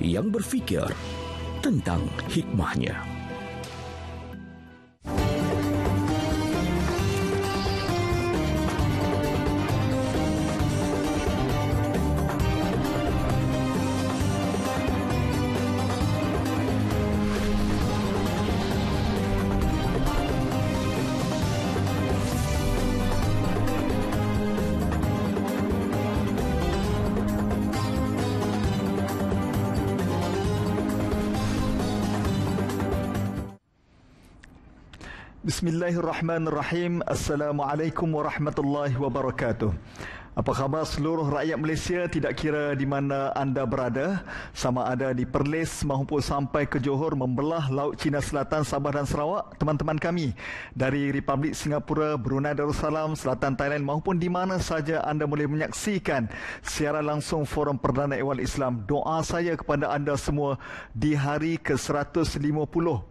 yang berfikir tentang hikmahnya. Bismillahirrahmanirrahim. Assalamualaikum warahmatullahi wabarakatuh. Apa khabar seluruh rakyat Malaysia, tidak kira di mana anda berada, sama ada di Perlis maupun sampai ke Johor membelah Laut Cina Selatan, Sabah dan Sarawak, teman-teman kami dari Republik Singapura, Brunei Darussalam, Selatan Thailand maupun di mana saja anda boleh menyaksikan siaran langsung Forum Perdana Ehwal Islam. Doa saya kepada anda semua di hari ke-150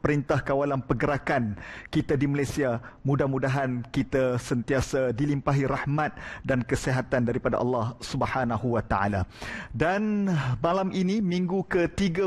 Perintah Kawalan Pergerakan kita di Malaysia, mudah-mudahan kita sentiasa dilimpahi rahmat dan kesihatan daripada Allah Subhanahu wa taala. Dan malam ini minggu ke-33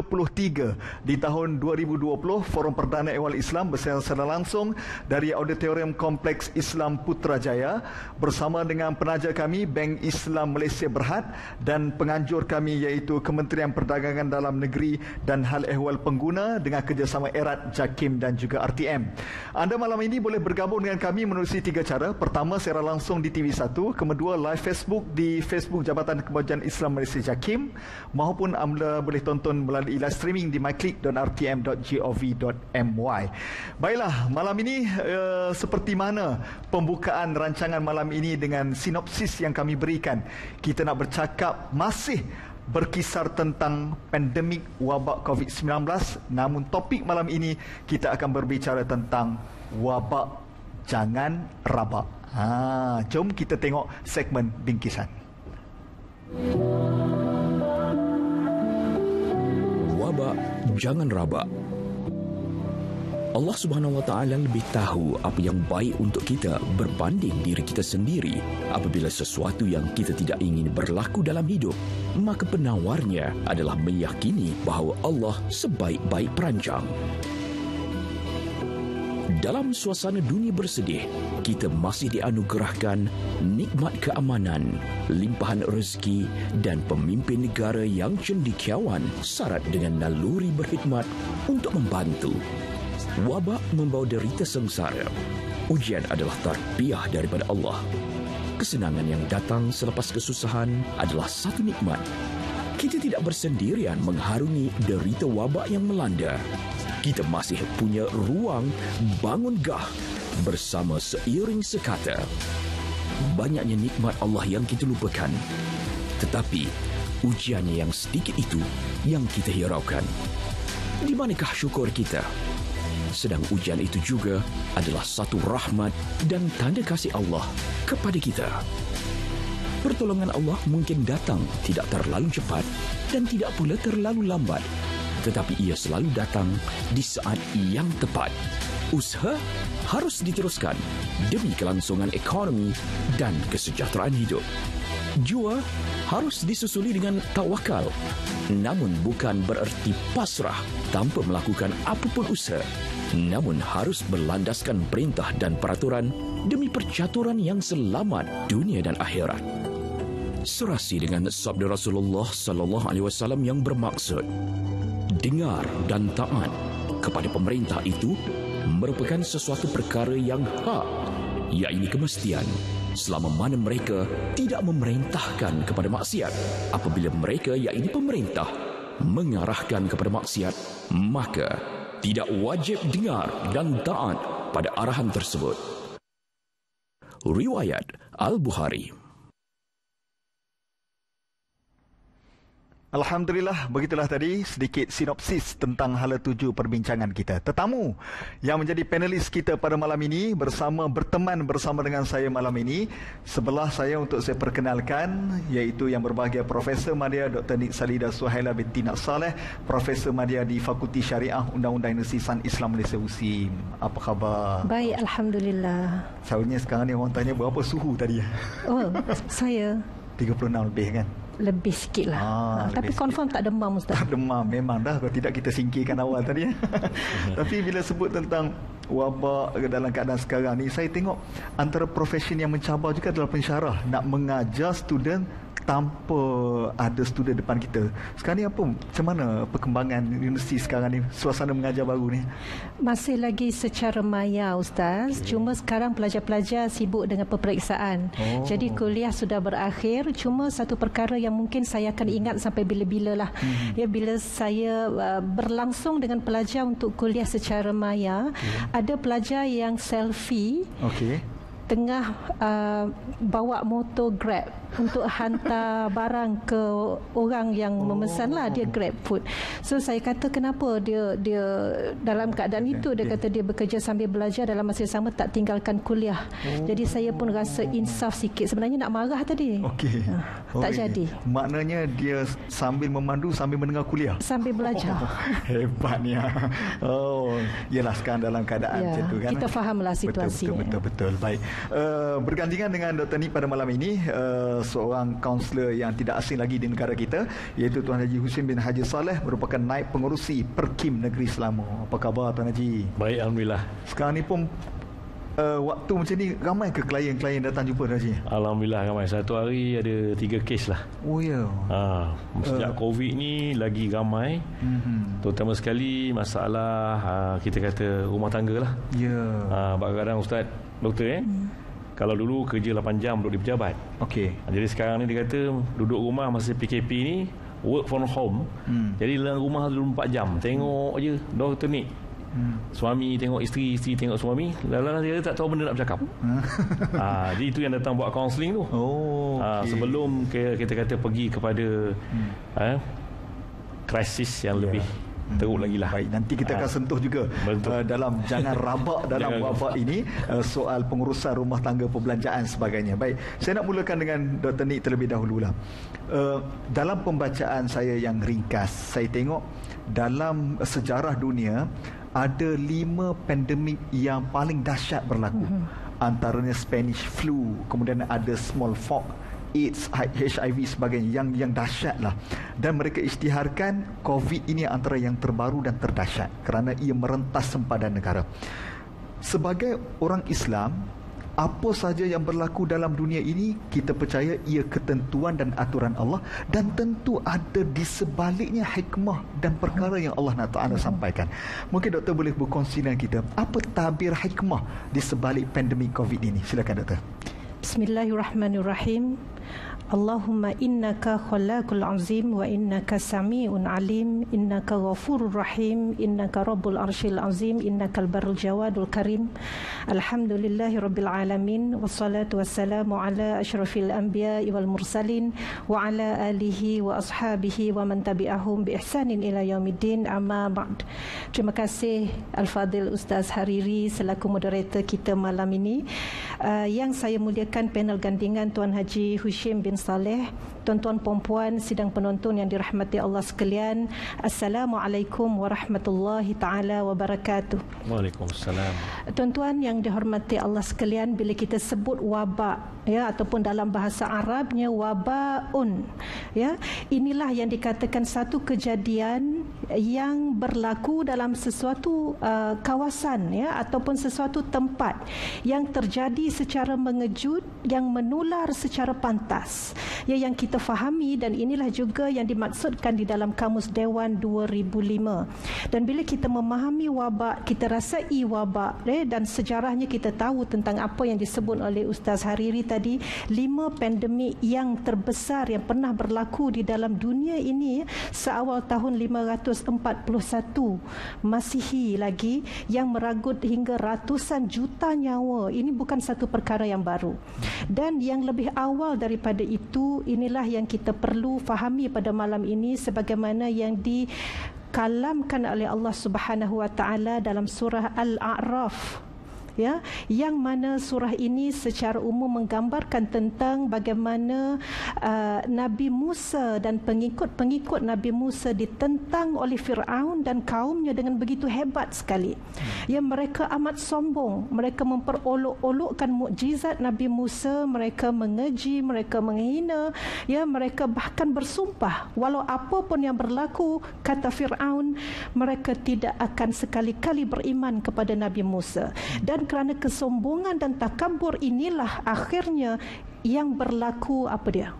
di tahun 2020, Forum Perdana Ehwal Islam bersiaran secara langsung dari Auditorium Kompleks Islam Putrajaya bersama dengan penaja kami Bank Islam Malaysia Berhad dan penganjur kami iaitu Kementerian Perdagangan Dalam Negeri dan Hal Ehwal Pengguna dengan kerjasama erat JAKIM dan juga RTM. Anda malam ini boleh bergabung dengan kami menerusi 3 cara. Pertama, siaran langsung di TV1, kedua live Facebook di Facebook Jabatan Kemajuan Islam Malaysia JAKIM, maupun anda boleh tonton melalui live streaming di myclick.rtm.gov.my. Baiklah, malam ini seperti mana pembukaan rancangan malam ini dengan sinopsis yang kami berikan. Kita nak bercakap masih berkisar tentang pandemik wabak COVID-19, namun topik malam ini kita akan berbicara tentang wabak jangan rabak. Jom kita tengok segmen bingkisan. Wabak jangan rabak. Allah Subhanahu wa taala lebih tahu apa yang baik untuk kita berbanding diri kita sendiri. Apabila sesuatu yang kita tidak ingin berlaku dalam hidup, maka penawarnya adalah meyakini bahawa Allah sebaik-baik perancang. Dalam suasana dunia bersedih, kita masih dianugerahkan nikmat keamanan, limpahan rezeki dan pemimpin negara yang cendekiawan syarat dengan naluri berkhidmat untuk membantu. Wabak membawa derita sengsara. Ujian adalah tarbiyah daripada Allah. Kesenangan yang datang selepas kesusahan adalah satu nikmat. Kita tidak bersendirian mengharungi derita wabak yang melanda. Kita masih punya ruang bangun gah bersama seiring sekata. Banyaknya nikmat Allah yang kita lupakan, tetapi ujiannya yang sedikit itu yang kita hiraukan. Di manakah syukur kita? Sedang ujian itu juga adalah satu rahmat dan tanda kasih Allah kepada kita. Pertolongan Allah mungkin datang tidak terlalu cepat dan tidak pula terlalu lambat, tetapi ia selalu datang di saat yang tepat. Usaha harus diteruskan demi kelangsungan ekonomi dan kesejahteraan hidup. Jua harus disusuli dengan tawakal, namun bukan bererti pasrah tanpa melakukan apapun usaha, namun harus berlandaskan perintah dan peraturan demi percaturan yang selamat dunia dan akhirat. Serasi dengan sabda Rasulullah sallallahu alaihi wasallam yang bermaksud, dengar dan taat kepada pemerintah itu merupakan sesuatu perkara yang hak, iaitu kemestian, selama mana mereka tidak memerintahkan kepada maksiat. Apabila mereka, iaitu pemerintah, mengarahkan kepada maksiat, maka tidak wajib dengar dan taat pada arahan tersebut. Riwayat Al-Bukhari. Alhamdulillah, begitulah tadi sedikit sinopsis tentang hala tuju perbincangan kita. Tetamu yang menjadi panelis kita pada malam ini berteman bersama dengan saya malam ini. Sebelah saya untuk saya perkenalkan iaitu yang berbahagia Profesor Madya Dr. Nik Salidah Suhaila binti Nak Saleh, Profesor Madya di Fakulti Syariah Undang-Undang Universiti San Islam Malaysia USIM. Apa khabar? Baik, Alhamdulillah. Soalnya sekarang ni orang tanya berapa suhu tadi. Oh, saya 36 lebih kan? Lebih sikit lah. Tapi confirm tak demam, Ustaz. Tak demam, memang dah. Kalau tidak kita singkirkan awal tadi. Tapi bila sebut tentang wabak dalam keadaan sekarang ni, saya tengok antara profesi yang mencabar juga adalah pensyarah. Nak mengajar student tanpa ada student depan kita. Sekarang ni macam mana perkembangan universiti sekarang ni, suasana mengajar baru ni? Masih lagi secara maya, Ustaz. Cuma sekarang pelajar-pelajar sibuk dengan peperiksaan. Jadi kuliah sudah berakhir. Cuma satu perkara yang mungkin saya akan ingat sampai bila-bila lah. Ya, bila saya berlangsung dengan pelajar untuk kuliah secara maya, ada pelajar yang selfie tengah bawa motor Grab untuk hantar barang ke orang yang memesan lah, dia Grab food. So saya kata kenapa dia dalam keadaan itu, dia kata dia bekerja sambil belajar, dalam masa yang sama tak tinggalkan kuliah. Jadi saya pun rasa insaf sikit. Sebenarnya nak marah tadi. Tak jadi. Maknanya dia sambil memandu sambil mendengar kuliah. Sambil belajar. Hebatnya. Yalah sekarang dalam keadaan macam tu kan. Kita fahamlah situasinya. Betul. Baik. Bergantian dengan Dr. Nik pada malam ini, seorang kaunselor yang tidak asing lagi di negara kita, iaitu Tuan Haji Husin bin Haji Saleh, merupakan Naib Pengerusi Perkim Negeri Selangor. Apa khabar Tuan Haji? Baik, Alhamdulillah. Sekarang ni pun waktu macam ni, ramai ke klien-klien datang jumpa Tuan Haji? Alhamdulillah ramai. Satu hari ada 3 kes lah. Oh ya. Sejak COVID ni lagi ramai. Terutama sekali masalah kita kata rumah tangga lah. Kadang-kadang Ustaz Doktor kalau dulu kerja 8 jam duduk di pejabat. Jadi sekarang ni dia kata duduk rumah masa PKP ni, work from home. Jadi dalam rumah 24 jam tengok je Doktor Nik. Suami tengok isteri, isteri tengok suami. Lalu dia tak tahu benda nak bercakap. Jadi itu yang datang buat kaunseling tu. Sebelum kita kata pergi kepada krisis yang lebih teruk lagi lah. Baik, nanti kita akan sentuh juga dalam jangan rabak dalam wabak ini, soal pengurusan rumah tangga, perbelanjaan sebagainya. Baik, saya nak mulakan dengan Dr. Nik terlebih dahululah. Dalam pembacaan saya yang ringkas, saya tengok dalam sejarah dunia ada 5 pandemik yang paling dahsyat berlaku. Antaranya Spanish flu, kemudian ada smallpox, AIDS, HIV sebagainya yang dahsyat lah. Dan mereka isytiharkan COVID ini antara yang terbaru dan terdahsyat kerana ia merentas sempadan negara. Sebagai orang Islam, apa sahaja yang berlaku dalam dunia ini, kita percaya ia ketentuan dan aturan Allah, dan tentu ada di sebaliknya hikmah dan perkara yang Allah Ta'ala sampaikan. Mungkin doktor boleh berkongsi dengan kita apa tabir hikmah di sebalik pandemik COVID ini. Silakan doktor. Bismillahirrahmanirrahim. Allahumma innaka khalaqul azim wa innaka sami'un alim, innaka ghafurur rahim, innaka rabbul arsyil azim, innakal barul jawadul karim. Alhamdulillahi rabbil alamin, wassalatu wassalamu ala asyrafil anbiya'i wal mursalin wa ala alihi wa ashabihi wa man tabi'ahum bi ihsanin ila yaumiddin, amma ba'd. Terima kasih Al-Fadhil Ustaz Hariri selaku moderator kita malam ini. Yang saya muliakan panel gandingan Tuan Haji Hushim bin Saleh, tuan-tuan puan-puan sidang penonton yang dirahmati Allah sekalian, Assalamualaikum warahmatullahi taala wabarakatuh. Waalaikumsalam. Tuan-tuan yang dihormati Allah sekalian, bila kita sebut wabak ataupun dalam bahasa Arabnya wabaun, inilah yang dikatakan satu kejadian yang berlaku dalam sesuatu kawasan ataupun sesuatu tempat yang terjadi secara mengejut, yang menular secara pantas, yang kita fahami, dan inilah juga yang dimaksudkan di dalam Kamus Dewan 2005. Dan bila kita memahami wabak, kita rasai wabak, dan sejarahnya kita tahu tentang apa yang disebut oleh Ustaz Hariri tadi, 5 pandemik yang terbesar yang pernah berlaku di dalam dunia ini seawal tahun 541 Masihi lagi, yang meragut hingga ratusan juta nyawa. Ini bukan satu perkara yang baru. Dan yang lebih awal daripada itu, inilah yang kita perlu fahami pada malam ini, sebagaimana yang dikalamkan oleh Allah Subhanahu wa taala dalam surah Al-A'raf ya, yang mana surah ini secara umum menggambarkan tentang bagaimana Nabi Musa dan pengikut-pengikut Nabi Musa ditentang oleh Firaun dan kaumnya dengan begitu hebat sekali. Ya, mereka amat sombong, mereka memperolok-olokkan mukjizat Nabi Musa, mereka mengeji, mereka menghina, ya, mereka bahkan bersumpah walau apa pun yang berlaku, kata Firaun, mereka tidak akan sekali-kali beriman kepada Nabi Musa. Dan kerana kesombongan dan takabur inilah akhirnya yang berlaku apa dia?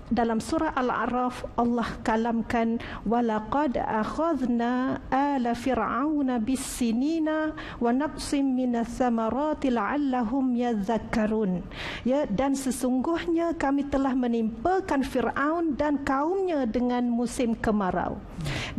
Dalam surah Al-A'raf Allah kalamkan walaqad akhadna ala fir'auna bis-sinina wa naqsim minas samarati la'allahum yadhakkarun. Ya, dan sesungguhnya kami telah menimpakan Firaun dan kaumnya dengan musim kemarau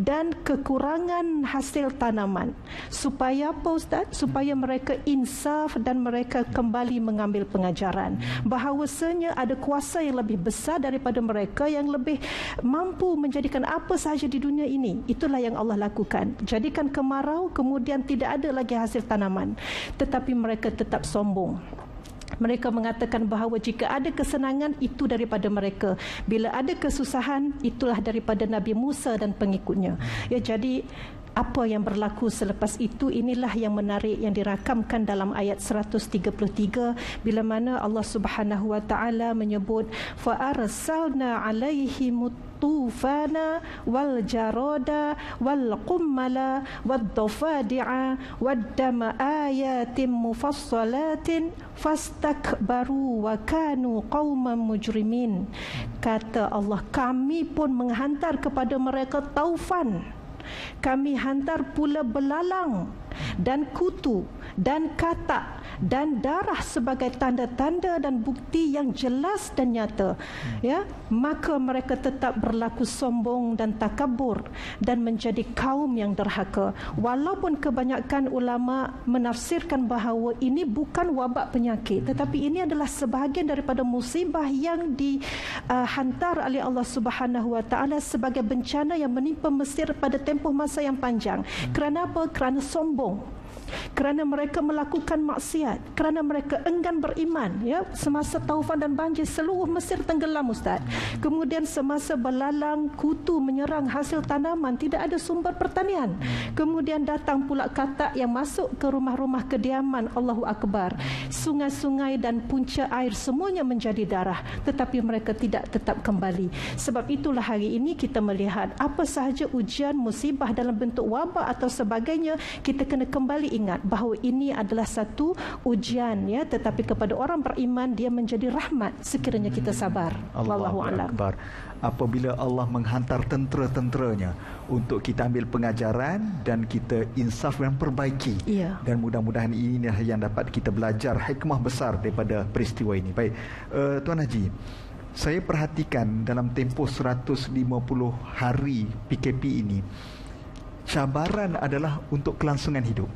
dan kekurangan hasil tanaman. Supaya apa, Ustaz? Supaya mereka insaf dan mereka kembali mengambil pengajaran bahawasanya ada kuasa yang lebih besar daripada mereka yang lebih mampu menjadikan apa sahaja di dunia ini. Itulah yang Allah lakukan. Jadikan kemarau, kemudian tidak ada lagi hasil tanaman. Tetapi mereka tetap sombong. Mereka mengatakan bahawa jika ada kesenangan, itu daripada mereka. Bila ada kesusahan, itulah daripada Nabi Musa dan pengikutnya. Ya, jadi apa yang berlaku selepas itu, inilah yang menarik yang dirakamkan dalam ayat 133 bila mana Allah Subhanahu wa taala menyebut fa arsalna alaihim tufana wal jarada wal qummala wad dafadi'a wad dama ayatin mufassalatin fastakbaru wa kanu qauman mujrimin. Kata Allah, kami pun menghantar kepada mereka taufan, kami hantar pula belalang dan kutu dan katak dan darah sebagai tanda-tanda dan bukti yang jelas dan nyata. Ya, maka mereka tetap berlaku sombong dan takabur dan menjadi kaum yang derhaka. Walaupun kebanyakan ulama menafsirkan bahawa ini bukan wabak penyakit, tetapi ini adalah sebahagian daripada musibah yang dihantar oleh Allah Subhanahu wa taala sebagai bencana yang menimpa Mesir pada tempoh masa yang panjang. Kerana apa? Kerana sombong, kerana mereka melakukan maksiat, kerana mereka enggan beriman. Ya, semasa taufan dan banjir seluruh Mesir tenggelam, Ustaz. Kemudian semasa belalang kutu menyerang hasil tanaman, tidak ada sumber pertanian. Kemudian datang pula katak yang masuk ke rumah-rumah kediaman. Allahu Akbar. Sungai-sungai dan punca air semuanya menjadi darah, tetapi mereka tidak tetap kembali. Sebab itulah hari ini kita melihat apa sahaja ujian, musibah dalam bentuk wabak atau sebagainya, kita kena kembali ingat bahawa ini adalah satu ujian, ya, tetapi kepada orang beriman dia menjadi rahmat sekiranya kita sabar. Wallahu a'lam. Apabila Allah menghantar tentera-tenteranya untuk kita ambil pengajaran dan kita insaf dan perbaiki. Ya. Dan mudah-mudahan inilah yang dapat kita belajar hikmah besar daripada peristiwa ini. Baik, Tuan Haji, saya perhatikan dalam tempoh 150 hari PKP ini, cabaran adalah untuk kelangsungan hidup.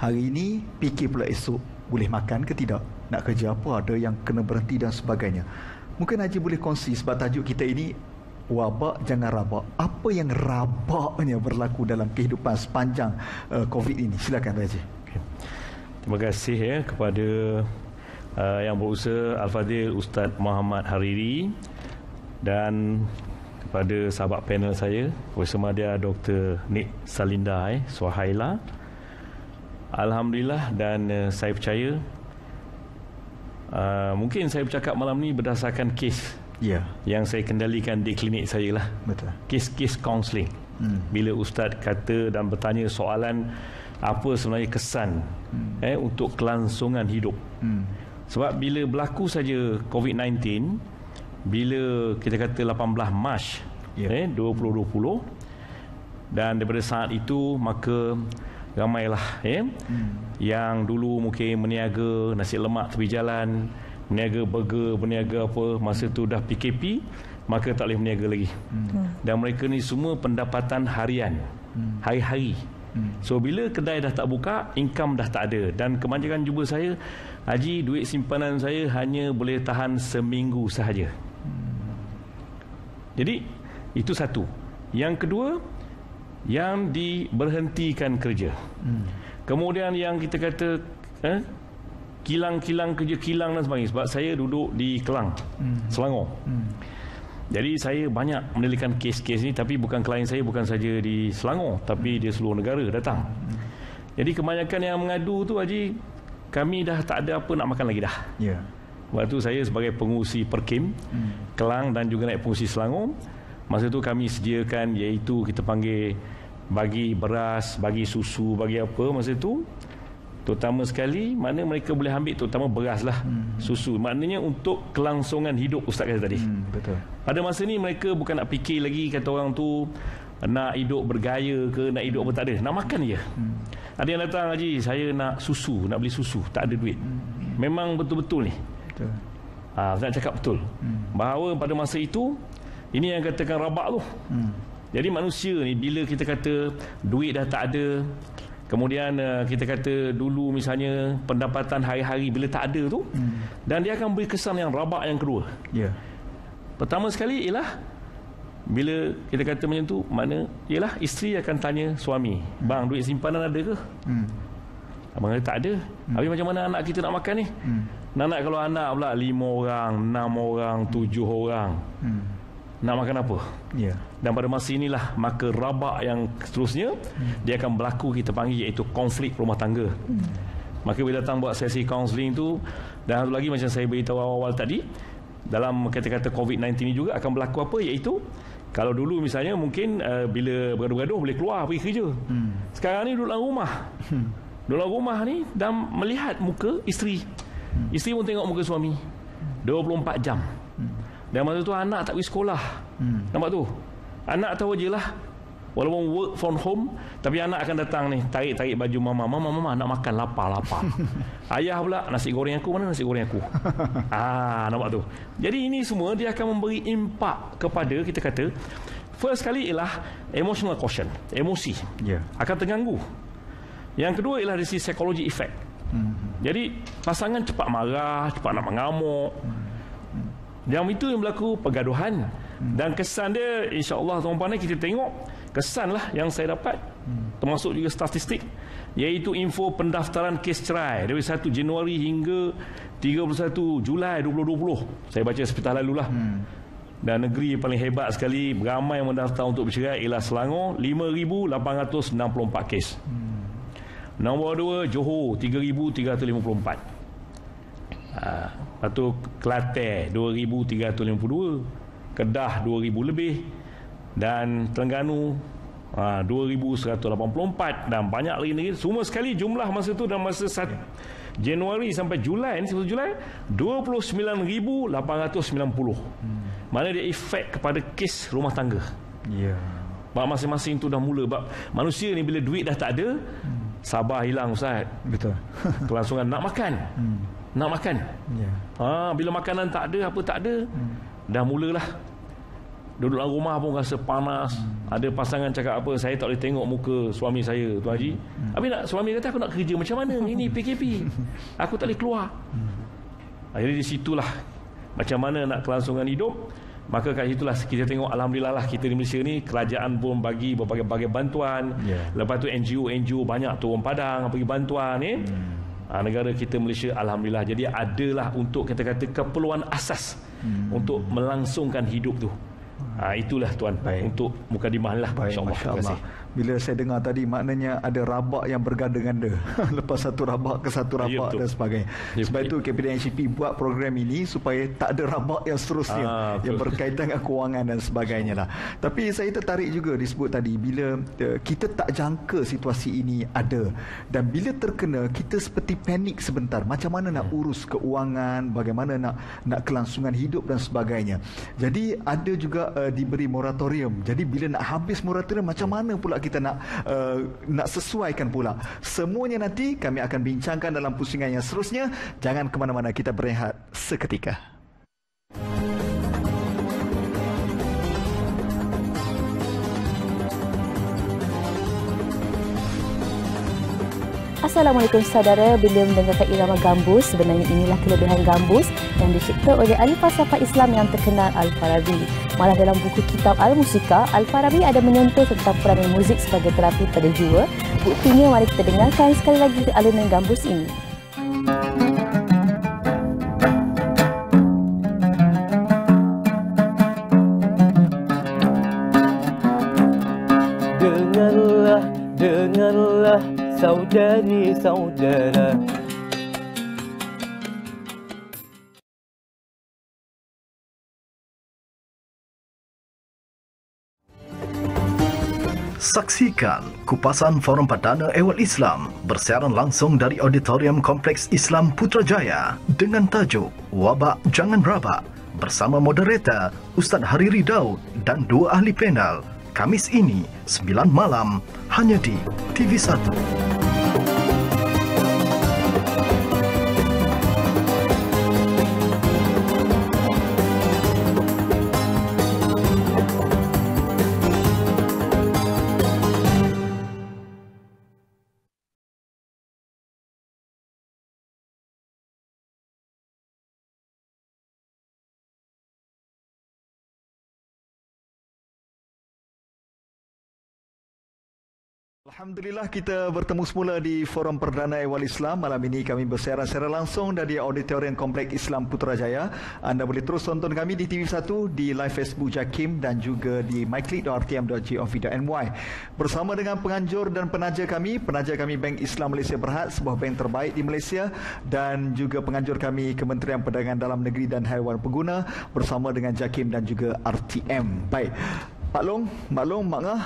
Hari ini fikir pula esok boleh makan ke tidak, nak kerja apa, ada yang kena berhenti dan sebagainya. Mungkin Haji boleh kongsi, sebab tajuk kita ini wabak jangan rabak. Apa yang rabaknya berlaku dalam kehidupan sepanjang COVID ini? Silakan Haji. Okay. Terima kasih ya kepada yang berusaha Al-Fadhil Ustaz Muhammad Hariri dan kepada sahabat panel saya bersama dia Dr. Nik Salinda Suhaila. Alhamdulillah, dan saya percaya mungkin saya bercakap malam ni berdasarkan kes yang saya kendalikan di klinik saya lah. Betul. Kes counselling. Bila Ustaz kata dan bertanya soalan apa sebenarnya kesan untuk kelangsungan hidup. Sebab bila berlaku saja COVID-19, bila kita kata 18 Mac 2020, dan daripada saat itu maka ramailah yang dulu mungkin meniaga nasi lemak tepi jalan, meniaga burger, meniaga apa, masa tu dah PKP, maka tak boleh meniaga lagi. Dan mereka ni semua pendapatan harian, hari-hari. So bila kedai dah tak buka, income dah tak ada. Dan kebanyakan jumpa saya, Haji, duit simpanan saya hanya boleh tahan seminggu sahaja. Jadi itu satu. Yang kedua, yang diberhentikan kerja. Kemudian yang kita kata kilang-kilang, kerja kilang dan sebagainya. Sebab saya duduk di Kelang, Selangor. Jadi saya banyak menelitikan kes-kes ni, tapi bukan klien saya bukan saja di Selangor, tapi di seluruh negara datang. Jadi kebanyakan yang mengadu tu, Haji, kami dah tak ada apa nak makan lagi dah. Ya. Waktu saya sebagai pengurusi Perkim Kelang dan juga naik pengurusi Selangor, masa tu kami sediakan, iaitu kita panggil bagi beras, bagi susu, bagi apa masa tu. Terutama sekali mana mereka boleh ambil, terutama beras lah, susu. Maknanya untuk kelangsungan hidup Ustaz kata tadi. Betul. Pada masa ni mereka bukan nak fikir lagi kata orang tu nak hidup bergaya ke, nak hidup apa, tak ada. Nak makan je. Ada yang datang, Haji, saya nak susu, nak beli susu, tak ada duit. Memang betul-betul ni. Betul. Saya cakap betul. Bahawa pada masa itu, ini yang katakan rabak tu. Jadi manusia ni bila kita kata duit dah tak ada, kemudian kita kata dulu misalnya pendapatan hari-hari bila tak ada tu, dan dia akan beri kesan yang rabak yang kedua. Pertama sekali ialah bila kita kata macam tu, mana ialah isteri akan tanya suami, bang, duit simpanan ada ke? Abang kata tak ada. Habis macam mana anak kita nak makan ni? Nak kalau anak pula 5 orang, 6 orang, 7 orang, nak makan apa? Dan pada masa inilah maka rabak yang seterusnya dia akan berlaku, kita panggil, iaitu konflik rumah tangga. Maka bila datang buat sesi kaunseling tu, dan satu lagi macam saya beritahu awal-awal tadi, dalam kata-kata COVID-19 ni juga akan berlaku apa, iaitu kalau dulu misalnya mungkin bila bergaduh-gaduh boleh keluar pergi kerja. Sekarang ni duduk dalam rumah. Duduk dalam rumah ni dan melihat muka isteri. Isteri pun tengok muka suami 24 jam. Dan masa tu anak tak pergi sekolah. Nampak tu? Anak tahu je lah, walaupun work from home, tapi anak akan datang ni, tarik-tarik baju mama. Mama nak makan, lapar. Ayah pula, nasi goreng aku, mana nasi goreng aku? Nampak tu? Jadi ini semua dia akan memberi impak kepada, kita kata, first kali ialah emotional quotient, emosi akan terganggu. Yang kedua ialah dari sisi psychology effect. Jadi pasangan cepat marah, cepat nak mengamuk. Yang itu yang berlaku pergaduhan. Dan kesan dia, insya-Allah tuan-tuan, kita tengok kesan lah yang saya dapat, termasuk juga statistik, iaitu info pendaftaran kes cerai dari 1 Januari hingga 31 Julai 2020. Saya baca sepetas lalu lah. Dan negeri paling hebat sekali ramai yang mendaftar untuk bercerai ialah Selangor, 5,864 kes. Nombor 2 Johor, 3,354. Lepas tu Kelantan 2,352, Kedah 2,000 lebih, dan Terengganu 2,184, dan banyak lagi negeri. Semua sekali jumlah masa tu dalam masa 1 Januari sampai Julai ni, 1 Julai 29,890. Mana dia efek kepada kes rumah tangga. Sebab masing-masing tu dah mula. Sebab manusia ni bila duit dah tak ada, sabar hilang, Ustaz. Betul. Kelangsungan nak makan. Nak makan. Bila makanan tak ada, apa tak ada, dah mulalah. Duduk dalam rumah pun rasa panas. Ada pasangan cakap apa, saya tak boleh tengok muka suami saya, Tuan Haji. Habis suami kata, aku nak kerja macam mana? Ini PKP. Aku tak boleh keluar. Jadi di situlah macam mana nak kelangsungan hidup. Maka kat situlah kita tengok, alhamdulillah lah, kita di Malaysia ni kerajaan pun bagi berbagai-bagai bantuan. Lepas tu NGO banyak turun padang bagi bantuan ni. Negara kita Malaysia, alhamdulillah, jadi adalah untuk kata-kata keperluan asas untuk melangsungkan hidup tu. Itulah tuan. Untuk mukadimah lah. InsyaAllah. Terima kasih. Bila saya dengar tadi, maknanya ada rabak yang berganda-ganda. Lepas satu rabak ke satu rabak dan sebagainya. Sebab itu KPDNCP buat program ini supaya tak ada rabak yang seterusnya yang berkaitan dengan kewangan dan sebagainya lah. Tapi saya tertarik juga disebut tadi, bila kita tak jangka situasi ini ada, dan bila terkena, kita seperti panik sebentar. Macam mana nak urus keuangan, bagaimana nak kelangsungan hidup dan sebagainya. Jadi ada juga diberi moratorium. Jadi bila nak habis moratorium, macam mana pula kita nak sesuaikan pula. Semuanya nanti kami akan bincangkan dalam pusingan yang seterusnya. Jangan ke mana-mana, kita berehat seketika. Assalamualaikum saudara, bila mendengarkan irama gambus, sebenarnya inilah kelebihan gambus yang dicipta oleh ahli falsafah Islam yang terkenal Al-Farabi. Malah dalam buku kitab Al-Musika, Al-Farabi ada menyentuh tentang peranan muzik sebagai terapi pada jiwa. Buktinya, mari kita dengarkan sekali lagi alunan gambus ini. Dengarlah, dengarlah saudari-saudara. Saksikan kupasan Forum Perdana Ehwal Islam bersiaran langsung dari Auditorium Kompleks Islam Putrajaya dengan tajuk Wabak Jangan Rabak bersama moderator Ustaz Hariri Daud dan dua ahli panel. Khamis ini 9 malam hanya di TV1. Alhamdulillah, kita bertemu semula di Forum Perdana Ehwal Islam. Malam ini kami bersiaran secara langsung dari Auditorium Kompleks Islam Putrajaya. Anda boleh terus tonton kami di TV1, di live Facebook Jakim dan juga di myclick.rtm.gov.my. Bersama dengan penganjur dan penaja kami Bank Islam Malaysia Berhad, sebuah bank terbaik di Malaysia, dan juga penganjur kami Kementerian Perdagangan Dalam Negeri dan Haiwan Pengguna bersama dengan Jakim dan juga RTM. Baik. Pak Long, Mak Ngah,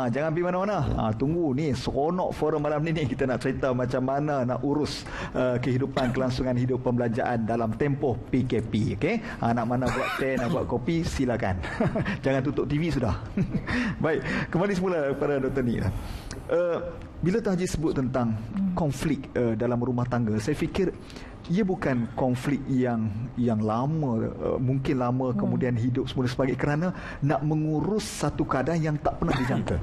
jangan pergi mana-mana. Tunggu ni, seronok forum malam ni kita nak cerita macam mana nak urus kehidupan kelangsungan hidup pembelanjaan dalam tempoh PKP. Okay? Nak mana buat teh, nak buat kopi, silakan. Jangan tutup TV sudah. Baik, kembali semula kepada Dr. Ni. Bila Tuan Haji sebut tentang konflik dalam rumah tangga, saya fikir ia bukan konflik yang lama, mungkin lama kemudian hidup semula sebagainya, kerana nak mengurus satu keadaan yang tak pernah dijangka,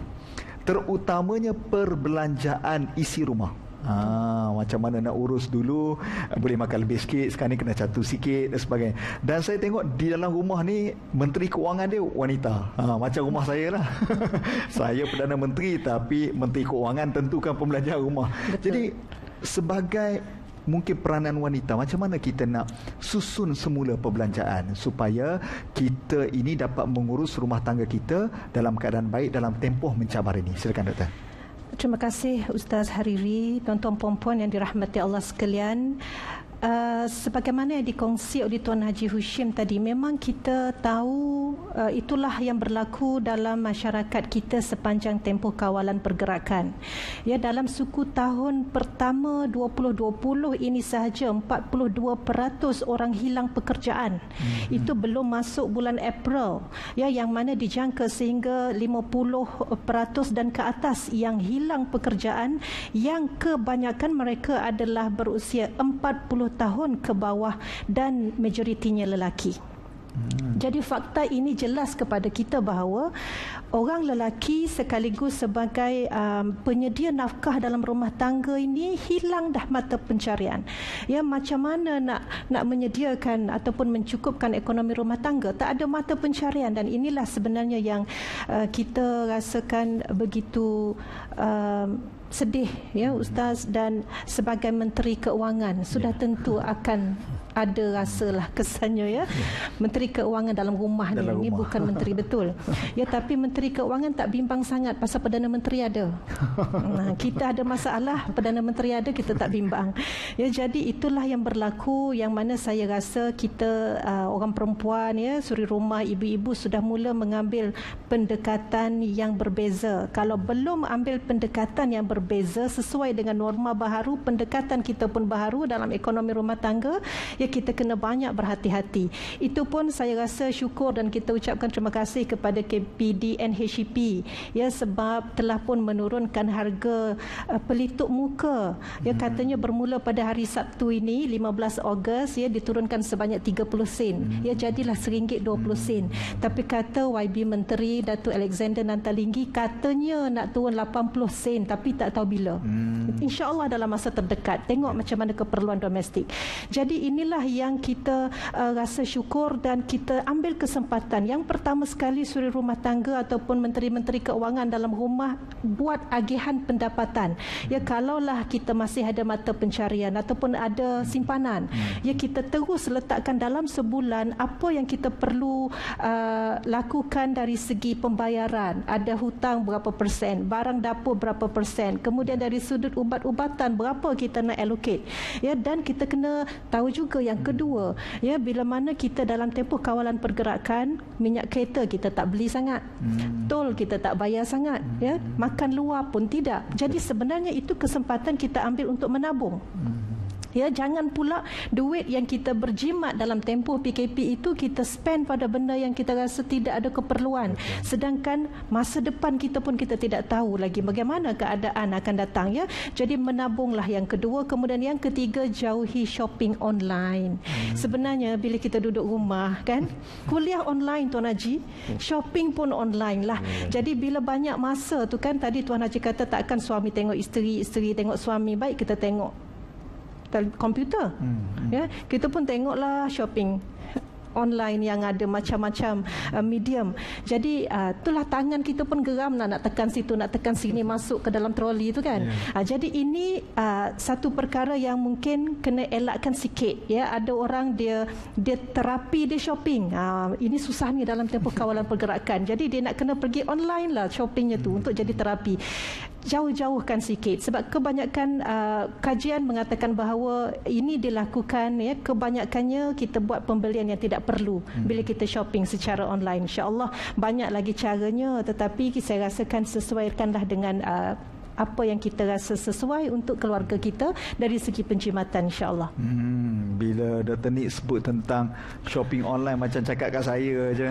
terutamanya perbelanjaan isi rumah. Macam mana nak urus dulu, boleh makan lebih sikit, sekarang ni kena catu sikit dan sebagainya. Dan saya tengok di dalam rumah ni Menteri Keuangan dia wanita, macam rumah saya lah. Saya Perdana Menteri tapi Menteri Keuangan tentukan pembelanjaan rumah. Betul. Jadi sebagai mungkin peranan wanita, macam mana kita nak susun semula perbelanjaan supaya kita ini dapat mengurus rumah tangga kita dalam keadaan baik dalam tempoh mencabar ini. Silakan Doktor. Terima kasih Ustaz Hariri, tuan-tuan puan-puan yang dirahmati Allah sekalian. Sebagaimana yang dikongsi oleh Tuan Haji Hushim tadi, memang kita tahu itulah yang berlaku dalam masyarakat kita sepanjang tempoh kawalan pergerakan. Ya, dalam suku tahun pertama 2020 ini sahaja 42% orang hilang pekerjaan. Itu belum masuk bulan April, ya, yang mana dijangka sehingga 50% dan ke atas yang hilang pekerjaan, yang kebanyakan mereka adalah berusia 40 tahun ke bawah dan majoritinya lelaki. Jadi fakta ini jelas kepada kita bahawa orang lelaki sekaligus sebagai penyedia nafkah dalam rumah tangga ini hilang dah mata pencarian. Ya, macam mana nak menyediakan ataupun mencukupkan ekonomi rumah tangga, tak ada mata pencarian. Dan inilah sebenarnya yang kita rasakan begitu sedih, ya Ustaz, dan sebagai Menteri Keuangan sudah tentu akan ada rasalah kesannya, ya. Menteri Keuangan dalam rumah ni bukan menteri betul. Ya, tapi Menteri Keuangan tak bimbang sangat pasal Perdana Menteri ada. Kita ada masalah, Perdana Menteri ada, kita tak bimbang. Ya, jadi itulah yang berlaku, yang mana saya rasa kita orang perempuan, ya, suri rumah, ibu-ibu sudah mula mengambil pendekatan yang berbeza. Kalau belum ambil pendekatan yang berbeza sesuai dengan norma baharu, pendekatan kita pun baharu dalam ekonomi rumah tangga, Ya, kita kena banyak berhati-hati. Itu pun saya rasa syukur dan kita ucapkan terima kasih kepada KPD NHCP ya, sebab telah pun menurunkan harga pelitup muka. Ya, katanya bermula pada hari Sabtu ini 15 Ogos ya, diturunkan sebanyak 30 sen. Ya, jadilah RM1.20. Tapi kata YB Menteri Datuk Alexander Nantalinggi katanya nak turun 80 sen, tapi tak tahu bila. InsyaAllah dalam masa terdekat. Tengok macam mana keperluan domestik. Jadi inilah yang kita rasa syukur dan kita ambil kesempatan. Yang pertama sekali, suri rumah tangga ataupun menteri-menteri keuangan dalam rumah buat agihan pendapatan. Ya, kalaulah kita masih ada mata pencarian ataupun ada simpanan, ya, kita terus letakkan dalam sebulan apa yang kita perlu lakukan dari segi pembayaran. Ada hutang berapa persen, barang dapur berapa persen, kemudian dari sudut ubat-ubatan berapa kita nak allocate. Ya, dan kita kena tahu juga yang kedua, ya, bila mana kita dalam tempoh kawalan pergerakan, minyak kereta kita tak beli sangat, tol kita tak bayar sangat, ya, makan luar pun tidak. Jadi sebenarnya itu kesempatan kita ambil untuk menabung. Ya, jangan pula duit yang kita berjimat dalam tempoh PKP itu kita spend pada benda yang kita rasa tidak ada keperluan. Sedangkan masa depan kita pun kita tidak tahu lagi bagaimana keadaan akan datang, ya. Jadi menabunglah yang kedua. Kemudian yang ketiga, jauhi shopping online. Sebenarnya bila kita duduk rumah kan, kuliah online Tuan Haji, shopping pun online lah. Jadi bila banyak masa tu kan, tadi Tuan Haji kata takkan suami tengok isteri, isteri tengok suami, baik kita tengok komputer. Ya, kita pun tengoklah shopping online yang ada macam-macam medium. Jadi itulah tangan kita pun geram nak tekan situ, nak tekan sini, masuk ke dalam troli itu kan. Jadi ini satu perkara yang mungkin kena elakkan sikit, ya. Ada orang dia terapi dia shopping. Ini susah ni dalam tempoh kawalan pergerakan. Jadi dia nak kena pergi online lah shoppingnya tu untuk jadi terapi. Jauh-jauhkan sikit sebab kebanyakan kajian mengatakan bahawa ini dilakukan, ya, kebanyakannya kita buat pembelian yang tidak perlu bila kita shopping secara online. InsyaAllah banyak lagi caranya, tetapi saya rasakan sesuaikanlah dengan apa yang kita rasa sesuai untuk keluarga kita dari segi penjimatan, insyaAllah. Bila Dr. Nik sebut tentang shopping online macam cakap kat saya je.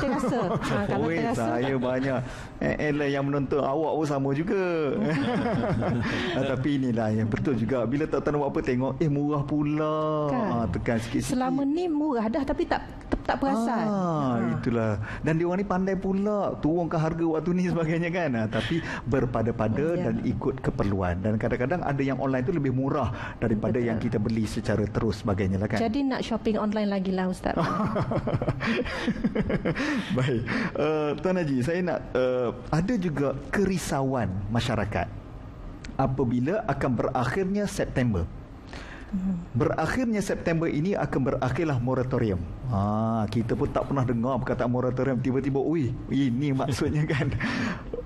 Terasa. Kalau terasa. Saya banyak. Yang menonton awak pun sama juga. Tapi inilah yang betul juga. Bila tak tahu apa tengok, murah pula. Kan? Tekan sikit-sikit. Selama ni murah dah tapi tak perasan. Itulah. Dan dia orang ni pandai pula turunkan harga waktu ni sebagainya kan. Tapi berpada-pada dan ikut keperluan. Dan kadang-kadang ada yang online tu lebih murah daripada yang kita beli secara terus sebagainya lah kan. Jadi nak shopping online lagi lah Ustaz. Baik. Tuan Haji, saya nak ada juga kerisauan masyarakat apabila akan berakhirnya September. Berakhirnya September ini akan berakhirlah moratorium. Kita pun tak pernah dengar perkataan moratorium, tiba-tiba ini maksudnya kan.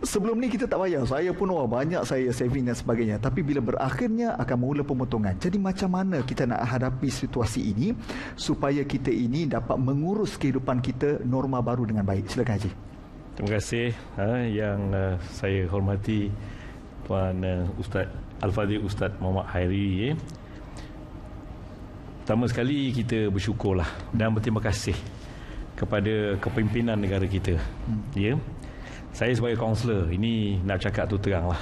Sebelum ni kita tak bayar, saya pun banyak saya saving dan sebagainya, tapi bila berakhirnya akan mula pemotongan. Jadi macam mana kita nak hadapi situasi ini supaya kita ini dapat mengurus kehidupan kita norma baru dengan baik? Silakan Haji. Terima kasih yang saya hormati Tuan Ustaz Al-Fadhil Ustaz Muhammad Khairi. Pertama sekali kita bersyukurlah dan berterima kasih kepada kepimpinan negara kita. Ya. Saya sebagai kaunselor ini nak cakap tu teranglah.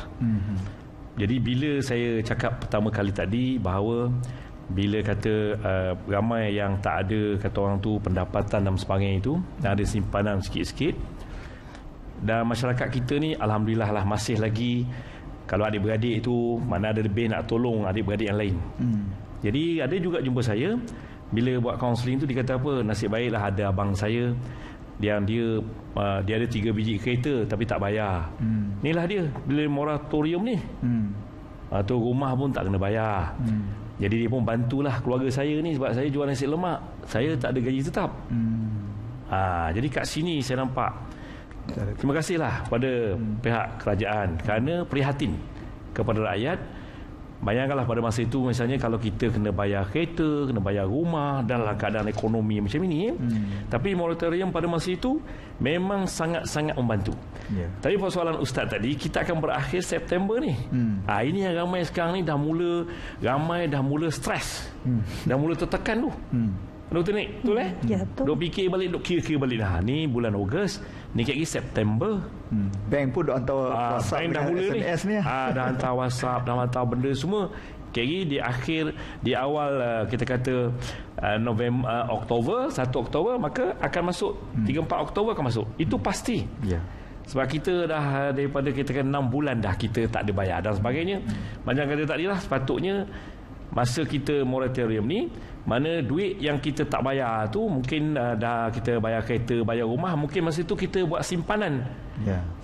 Jadi bila saya cakap pertama kali tadi bahawa bila kata ramai yang tak ada, kata orang tu, pendapatan dan sebagainya itu, dan ada simpanan sikit-sikit, dan masyarakat kita ni alhamdulillah lah masih lagi, kalau adik-beradik itu mana ada lebih nak tolong adik-beradik yang lain. Jadi ada juga jumpa saya bila buat kaunseling tu, dia kata apa, nasib baiklah ada abang saya yang dia ada 3 biji kereta tapi tak bayar. Inilah dia bila moratorium ni. Tu rumah pun tak kena bayar. Jadi dia pun bantulah keluarga saya ni sebab saya jual nasi lemak. Saya tak ada gaji tetap. Jadi kat sini saya nampak terima kasihlah pada pihak kerajaan kerana prihatin kepada rakyat Bayangkanlah pada masa itu misalnya kalau kita kena bayar kereta, kena bayar rumah dalam keadaan ekonomi macam ini. Tapi moratorium pada masa itu memang sangat-sangat membantu. Tapi persoalan Ustaz tadi, kita akan berakhir September ni. Ini yang ramai sekarang ni dah mula stres. Dah mula tertekan tu. Doktor Nik, betul Ya, betul. Duk fikir balik, duk kira-kira balik dah. Ni bulan Ogos, ni kira September. Bank pun dah hantar WhatsApp Bank dah mula SMS ni. Dah hantar WhatsApp, dah hantar benda semua. Kira di awal kita kata Oktober, 1 Oktober, maka akan masuk 3-4 Oktober akan masuk. Itu pasti. Sebab kita dah daripada kita kan 6 bulan dah kita tak ada bayar dan sebagainya. Macam kata tadi lah, sepatutnya masa kita moratorium ni, mana duit yang kita tak bayar tu mungkin dah kita bayar kereta, bayar rumah, mungkin masa tu kita buat simpanan.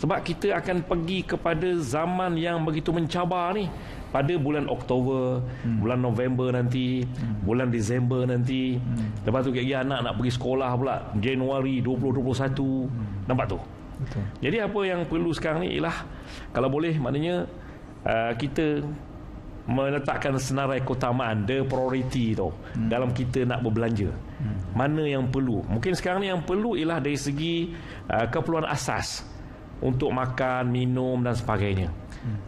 Sebab kita akan pergi kepada zaman yang begitu mencabar ni pada bulan Oktober, bulan November nanti, bulan Disember nanti. Lepas tu kira anak nak pergi sekolah pula Januari 2021. Nampak tu? Betul. Jadi apa yang perlu sekarang ni ialah kalau boleh maknanya kita meletakkan senarai keutamaan, the priority tu dalam kita nak berbelanja. Mana yang perlu? Mungkin sekarang ni yang perlu ialah dari segi keperluan asas untuk makan, minum dan sebagainya.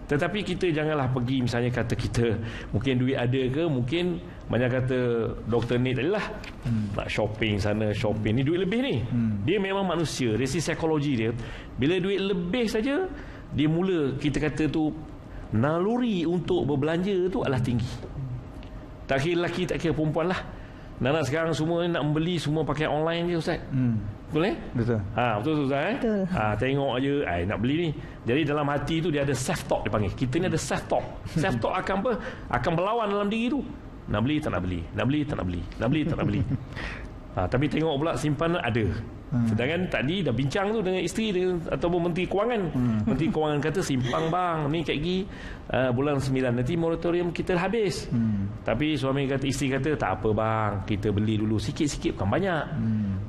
Tetapi kita janganlah pergi misalnya kata kita mungkin duit ada ke, mungkin banyak kata Dr. Nik tadi lah, nak shopping sana, shopping ni duit lebih ni. Dia memang manusia, dari sisi psikologi dia, bila duit lebih saja dia mula kita kata tu naluri untuk berbelanja tu adalah tinggi. Tak kira lelaki, tak kira perempuan lah. Nak sekarang semua nak membeli semua pakai online je Ustaz. Betul Betul. Betul Ustaz Betul. Tengok aje nak beli ni. Jadi dalam hati tu dia ada self talk dia panggil. Kita ni ada self talk. Self talk akan apa? Akan berlawan dalam diri tu. Nak beli tak nak beli. Nak beli tak nak beli. Nak beli tak nak beli. Tapi tengok pula simpanan ada. Sedangkan tadi dah bincang tu dengan isteri dia, ataupun Menteri Kewangan. Menteri Kewangan kata simpang bang, ni kat gigi bulan 9 nanti moratorium kita dah habis. Tapi suami kata, isteri kata tak apa bang, kita beli dulu sikit-sikit bukan banyak.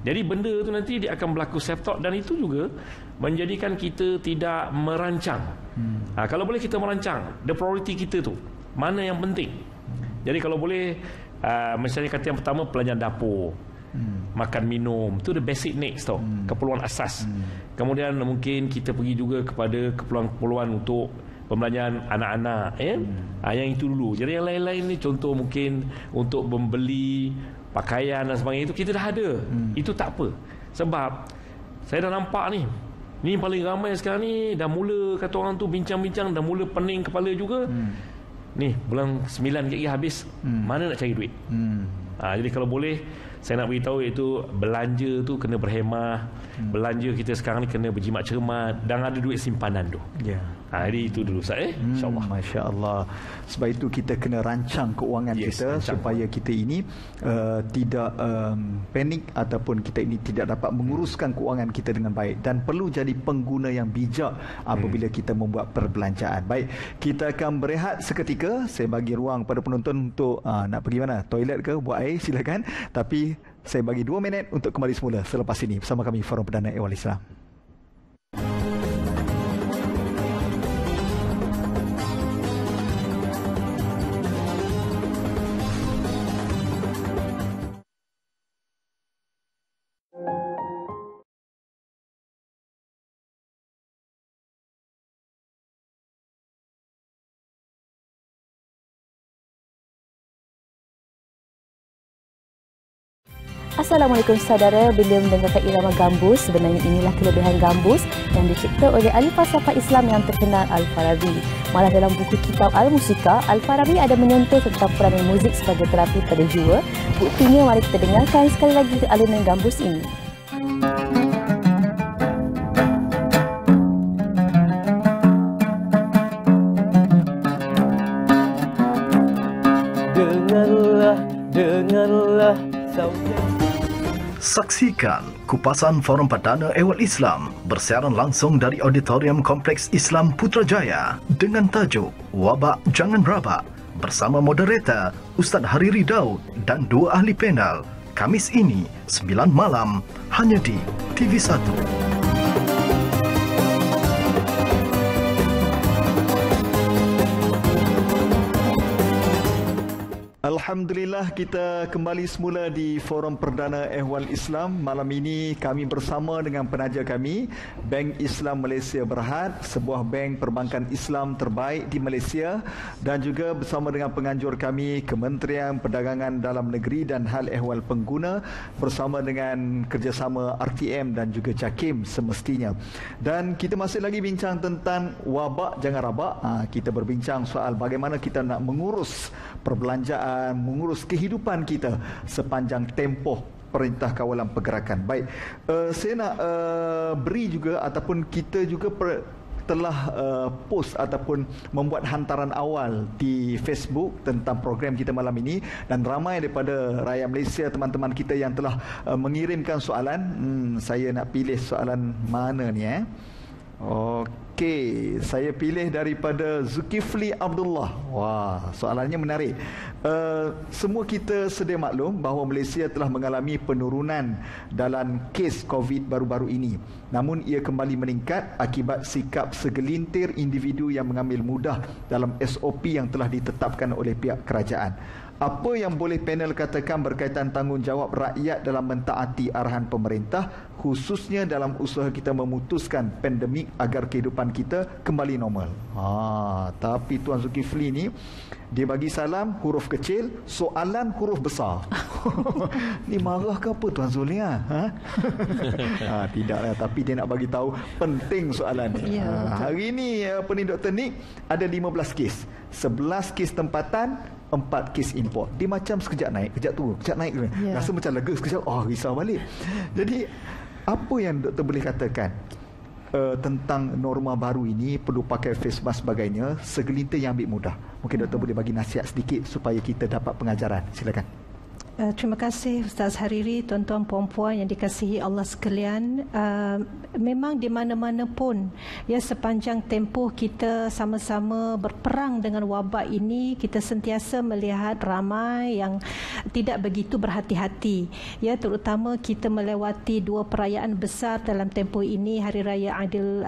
Jadi benda tu nanti dia akan berlaku self talk, dan itu juga menjadikan kita tidak merancang. Kalau boleh kita merancang the priority kita tu, mana yang penting. Jadi kalau boleh misalnya kata yang pertama pelajaran dapur, makan minum, tu the basic needs tau, keperluan asas. Kemudian mungkin kita pergi juga kepada keperluan-keperluan untuk pembelanjaan anak-anak yang itu dulu. Jadi yang lain-lain ni contoh mungkin untuk membeli pakaian dan sebagainya itu kita dah ada. Itu tak apa. Sebab saya dah nampak ni paling ramai sekarang ni dah mula kata orang tu bincang-bincang, dah mula pening kepala juga. Ni bulan 9 lagi habis, mana nak cari duit? Jadi kalau boleh saya nak beritahu iaitu belanja tu kena berhemah. Belanja kita sekarang ni kena berjimat cermat dan ada duit simpanan tu. Jadi itu dulu Ustaz InsyaAllah. Masya Allah. Sebab itu kita kena rancang keuangan kita supaya kita ini tidak panik ataupun kita ini tidak dapat menguruskan keuangan kita dengan baik, dan perlu jadi pengguna yang bijak apabila kita membuat perbelanjaan. Baik, kita akan berehat seketika. Saya bagi ruang pada penonton untuk nak pergi mana? Toilet ke? Buat air, silakan. Tapi saya bagi 2 minit untuk kembali semula selepas ini bersama kami Forum Perdana Ehwal Islam. Assalamualaikum saudara, bila mendengarkan irama gambus, sebenarnya inilah kelebihan gambus yang dicipta oleh ahli falsafah Islam yang terkenal Al-Farabi. Malah dalam buku kitab Al-Musika, Al-Farabi ada menyentuh tentang peranan muzik sebagai terapi pada jiwa. Buktinya mari kita dengarkan sekali lagi alunan gambus ini. Dengarlah saudara. Saksikan kupasan Forum Perdana Ehwal Islam bersiaran langsung dari Auditorium Kompleks Islam Putrajaya dengan tajuk Wabak Jangan Rabak bersama moderator Ustaz Hariri Daud dan 2 ahli panel. Khamis ini 9 malam hanya di TV1. Alhamdulillah, kita kembali semula di Forum Perdana Ehwal Islam. Malam ini kami bersama dengan penaja kami, Bank Islam Malaysia Berhad, sebuah bank perbankan Islam terbaik di Malaysia, dan juga bersama dengan penganjur kami, Kementerian Perdagangan Dalam Negeri dan Hal Ehwal Pengguna, bersama dengan kerjasama RTM dan juga JAKIM semestinya. Dan kita masih lagi bincang tentang wabak jangan rabak. Kita berbincang soal bagaimana kita nak mengurus perbelanjaan, mengurus kehidupan kita sepanjang tempoh Perintah Kawalan Pergerakan. Baik, saya nak beri juga ataupun kita juga telah post ataupun membuat hantaran awal di Facebook tentang program kita malam ini, dan ramai daripada rakyat Malaysia, teman-teman kita yang telah mengirimkan soalan. Saya nak pilih soalan mana ni Okey, saya pilih daripada Zulkifli Abdullah. Wah, soalannya menarik. Semua kita sedia maklum bahawa Malaysia telah mengalami penurunan dalam kes COVID baru-baru ini. Namun ia kembali meningkat akibat sikap segelintir individu yang mengambil mudah dalam SOP yang telah ditetapkan oleh pihak kerajaan. Apa yang boleh panel katakan berkaitan tanggungjawab rakyat dalam mentaati arahan pemerintah, khususnya dalam usaha kita memutuskan pandemik agar kehidupan kita kembali normal? Tapi Tuan Zulkifli ni, dia bagi salam huruf kecil, soalan huruf besar. Ni marah ke apa Tuan Zul ni? Tidaklah, tapi dia nak bagi tahu penting soalan ni. Hari ni Dr. Nick ada 15 kes. 11 kes tempatan, 4 kes import. Dia macam sekejap naik, kejap turun, kejap naik. Rasa macam lega, sekejap risau balik. Jadi apa yang doktor boleh katakan tentang norma baru ini, perlu pakai face mask sebagainya, segelintir yang ambil mudah? Mungkin doktor boleh bagi nasihat sedikit supaya kita dapat pengajaran. Silakan. Terima kasih Ustaz Hariri, tuan-tuan puan-puan yang dikasihi Allah sekalian. Memang di mana-mana pun, sepanjang tempoh kita sama-sama berperang dengan wabak ini, kita sentiasa melihat ramai yang tidak begitu berhati-hati. Terutama kita melewati 2 perayaan besar dalam tempoh ini, Hari Raya Aidil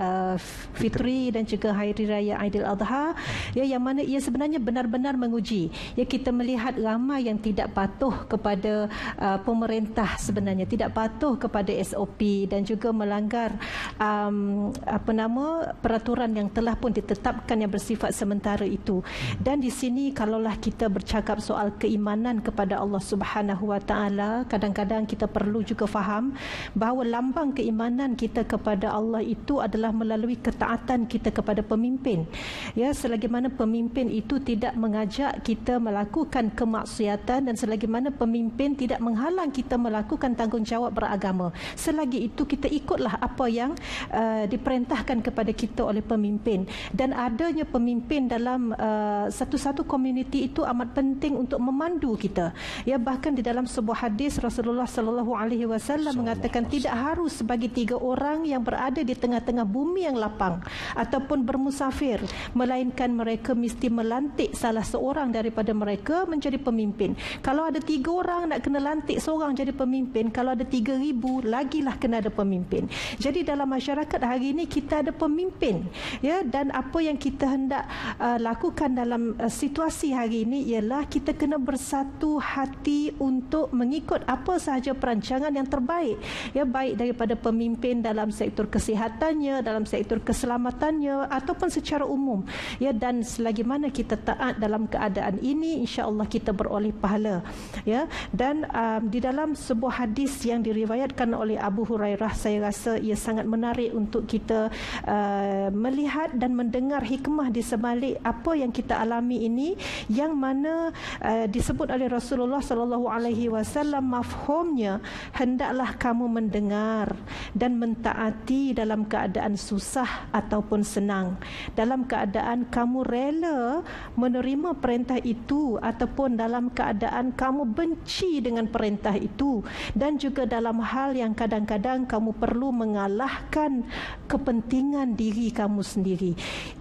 Fitri dan juga Hari Raya Aidil Adha, yang mana ia sebenarnya benar-benar menguji. Kita melihat ramai yang tidak patuh kepada pemerintah, sebenarnya tidak patuh kepada SOP dan juga melanggar peraturan yang telah pun ditetapkan yang bersifat sementara itu. Dan di sini kalaulah kita bercakap soal keimanan kepada Allah Subhanahu Wa Taala, kadang-kadang kita perlu juga faham bahawa lambang keimanan kita kepada Allah itu adalah melalui ketaatan kita kepada pemimpin. Selagi mana pemimpin itu tidak mengajak kita melakukan kemaksiatan, dan selagi mana pemimpin tidak menghalang kita melakukan tanggungjawab beragama, selagi itu kita ikutlah apa yang diperintahkan kepada kita oleh pemimpin. Dan adanya pemimpin dalam satu-satu komuniti itu amat penting untuk memandu kita. Bahkan di dalam sebuah hadis Rasulullah sallallahu alaihi wasallam mengatakan tidak harus bagi 3 orang yang berada di tengah-tengah bumi yang lapang ataupun bermusafir, melainkan mereka mesti melantik salah seorang daripada mereka menjadi pemimpin. Kalau ada 3 orang nak kena lantik seorang jadi pemimpin, kalau ada 3,000 lagilah kena ada pemimpin. Jadi dalam masyarakat hari ini kita ada pemimpin, dan apa yang kita hendak lakukan dalam situasi hari ini ialah kita kena bersatu hati untuk mengikut apa sahaja perancangan yang terbaik, baik daripada pemimpin dalam sektor kesihatannya, dalam sektor keselamatannya ataupun secara umum, dan selagi mana kita taat dalam keadaan ini, insya-Allah kita beroleh pahala. Dan di dalam sebuah hadis yang diriwayatkan oleh Abu Hurairah, saya rasa ia sangat menarik untuk kita melihat dan mendengar hikmah di sebalik apa yang kita alami ini, yang mana disebut oleh Rasulullah sallallahu alaihi wasallam, mafhumnya hendaklah kamu mendengar dan mentaati dalam keadaan susah ataupun senang, dalam keadaan kamu rela menerima perintah itu ataupun dalam keadaan kamu benci benci dengan perintah itu, dan juga dalam hal yang kadang-kadang kamu perlu mengalahkan kepentingan diri kamu sendiri.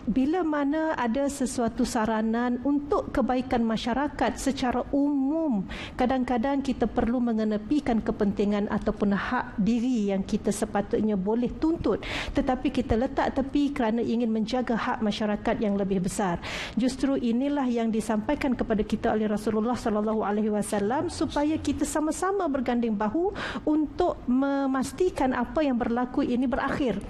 Bila mana ada sesuatu saranan untuk kebaikan masyarakat secara umum, kadang-kadang kita perlu mengenepikan kepentingan ataupun hak diri yang kita sepatutnya boleh tuntut, tetapi kita letak tepi kerana ingin menjaga hak masyarakat yang lebih besar. Justru inilah yang disampaikan kepada kita oleh Rasulullah sallallahu alaihi wasallam, supaya kita sama-sama berganding bahu untuk memastikan apa yang berlaku ini berakhir.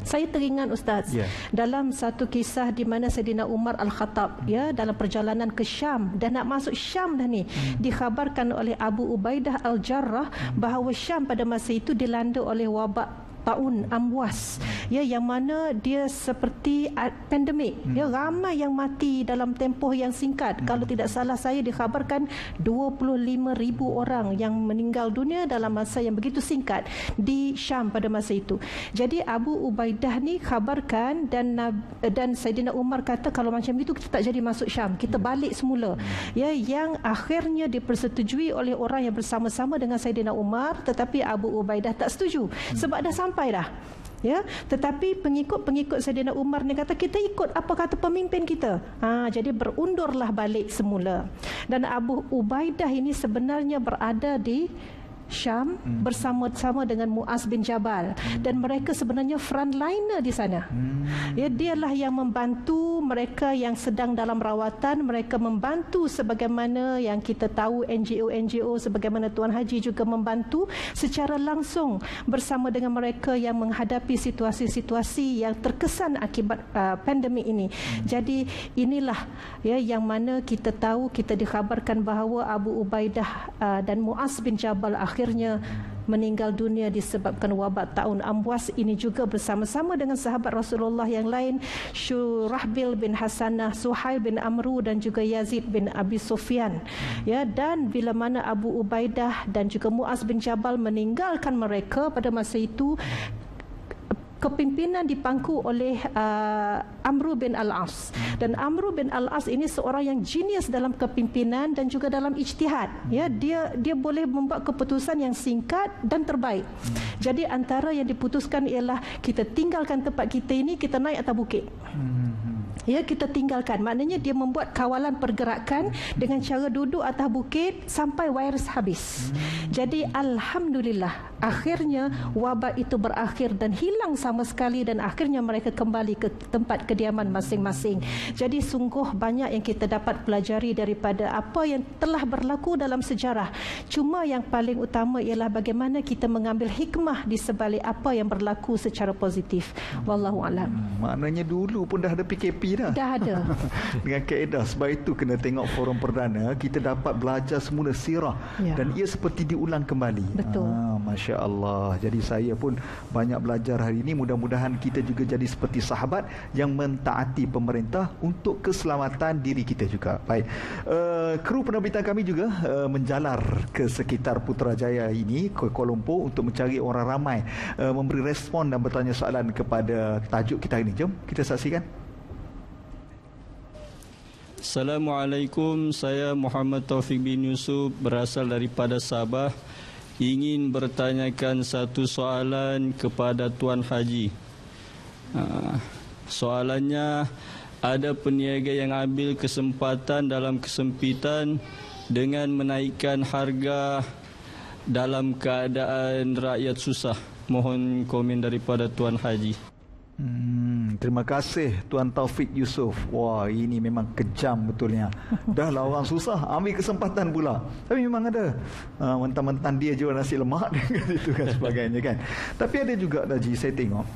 Saya teringat Ustaz, dalam satu kisah di mana Saidina Umar Al-Khattab dalam perjalanan ke Syam, dan nak masuk Syam dah ni, dikhabarkan oleh Abu Ubaidah Al-Jarrah bahawa Syam pada masa itu dilanda oleh wabak taun Amwas, yang mana dia seperti pandemik, ramai yang mati dalam tempoh yang singkat. Kalau tidak salah saya dikhabarkan 25,000 orang yang meninggal dunia dalam masa yang begitu singkat di Syam pada masa itu. Jadi Abu Ubaidah ni khabarkan, dan Saidina Umar kata kalau macam itu kita tak jadi masuk Syam, kita balik semula. Yang akhirnya dipersetujui oleh orang yang bersama-sama dengan Saidina Umar, tetapi Abu Ubaidah tak setuju sebab dah sampai dah. Tetapi pengikut Saidina Umar ni kata kita ikut apa kata pemimpin kita. Jadi berundurlah balik semula. Dan Abu Ubaidah ini sebenarnya berada di Syam bersama-sama dengan Muaz bin Jabal, dan mereka sebenarnya frontliner di sana. Dialah yang membantu mereka yang sedang dalam rawatan, mereka membantu sebagaimana yang kita tahu NGO sebagaimana Tuan Haji juga membantu secara langsung bersama dengan mereka yang menghadapi situasi-situasi yang terkesan akibat pandemik ini. Jadi inilah yang mana kita tahu, kita dikhabarkan bahawa Abu Ubaidah dan Muaz bin Jabal akhirnya meninggal dunia disebabkan wabak taun Amwas ini juga bersama-sama dengan sahabat Rasulullah yang lain, Syurahbil bin Hasanah, Suhail bin Amru dan juga Yazid bin Abi Sufyan. Dan bila mana Abu Ubaidah dan juga Muaz bin Jabal meninggalkan mereka pada masa itu, kepimpinan dipangku oleh Amru bin Al-As. Dan Amru bin Al-As ini seorang yang genius dalam kepimpinan dan juga dalam ijtihad. Dia boleh membuat keputusan yang singkat dan terbaik. Jadi antara yang diputuskan ialah kita tinggalkan tempat kita ini, kita naik atas bukit. Kita tinggalkan. Maknanya dia membuat kawalan pergerakan dengan cara duduk atas bukit sampai virus habis. Jadi alhamdulillah akhirnya wabak itu berakhir dan hilang sama sekali, dan akhirnya mereka kembali ke tempat kediaman masing-masing. Jadi sungguh banyak yang kita dapat pelajari daripada apa yang telah berlaku dalam sejarah. Cuma yang paling utama ialah bagaimana kita mengambil hikmah di sebalik apa yang berlaku secara positif. Wallahu alam. Maknanya dulu pun dah ada PKP dah. Dah ada. Dengan kaedah. Sebab itu kena tengok forum perdana, kita dapat belajar semula sirah dan ia seperti diulang kembali. Betul. Masya Allah. Jadi saya pun banyak belajar hari ini. Mudah-mudahan kita juga jadi seperti sahabat yang mentaati pemerintah untuk keselamatan diri kita juga. Baik. Kru penerbitan kami juga menjalar ke sekitar Putrajaya ini, ke Kuala Lumpur, untuk mencari orang ramai memberi respon dan bertanya soalan kepada tajuk kita hari ini. Jom kita saksikan. Assalamualaikum, saya Muhammad Taufik bin Yusuf, berasal daripada Sabah. Ingin bertanyakan satu soalan kepada Tuan Haji. Soalannya, ada peniaga yang ambil kesempatan dalam kesempitan dengan menaikkan harga dalam keadaan rakyat susah. Mohon komen daripada Tuan Haji. Terima kasih Tuan Taufik Yusuf. Wah, ini memang kejam betulnya. Dah lah orang susah, ambil kesempatan pula. Tapi memang ada mentang-mentang dia jual nasi lemak dengan itu kan sebagainya kan. Tapi ada juga Haji, saya tengok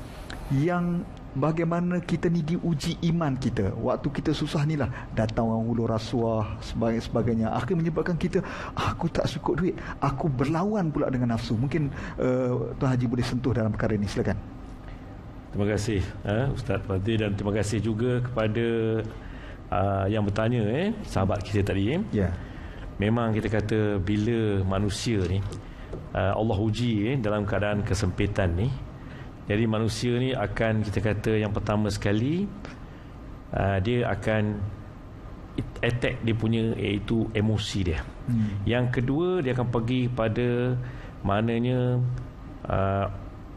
yang bagaimana kita ni diuji iman kita. Waktu kita susah ni lah, datang orang hulu rasuah sebagainya, akhirnya menyebabkan kita, aku tak cukup duit, aku berlawan pula dengan nafsu. Mungkin Tuan Haji boleh sentuh dalam perkara ini, silakan. Terima kasih Ustaz Fadil, dan terima kasih juga kepada yang bertanya sahabat kita tadi. Memang kita kata bila manusia ni Allah uji dalam keadaan kesempitan ni, jadi manusia ni akan, kita kata yang pertama sekali dia akan attack dia punya, iaitu emosi dia. Yang kedua, dia akan pergi pada maknanya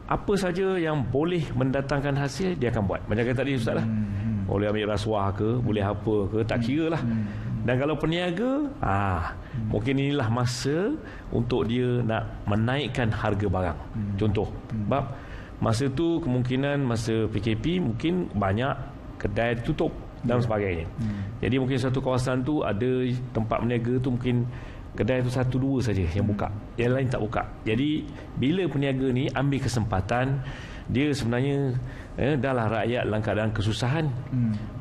apa saja yang boleh mendatangkan hasil, dia akan buat. Macam kata tadi Ustaz lah, boleh ambil rasuah ke, boleh apa ke, tak kira lah. Dan kalau peniaga, mungkin inilah masa untuk dia nak menaikkan harga barang. Contoh, sebab masa tu kemungkinan masa PKP mungkin banyak kedai tutup dan sebagainya. Jadi mungkin satu kawasan tu ada tempat berniaga tu mungkin kedai tu 1-2 saja yang buka, yang lain tak buka. Jadi bila peniaga ni ambil kesempatan, dia sebenarnya dahlah rakyat dalam keadaan kesusahan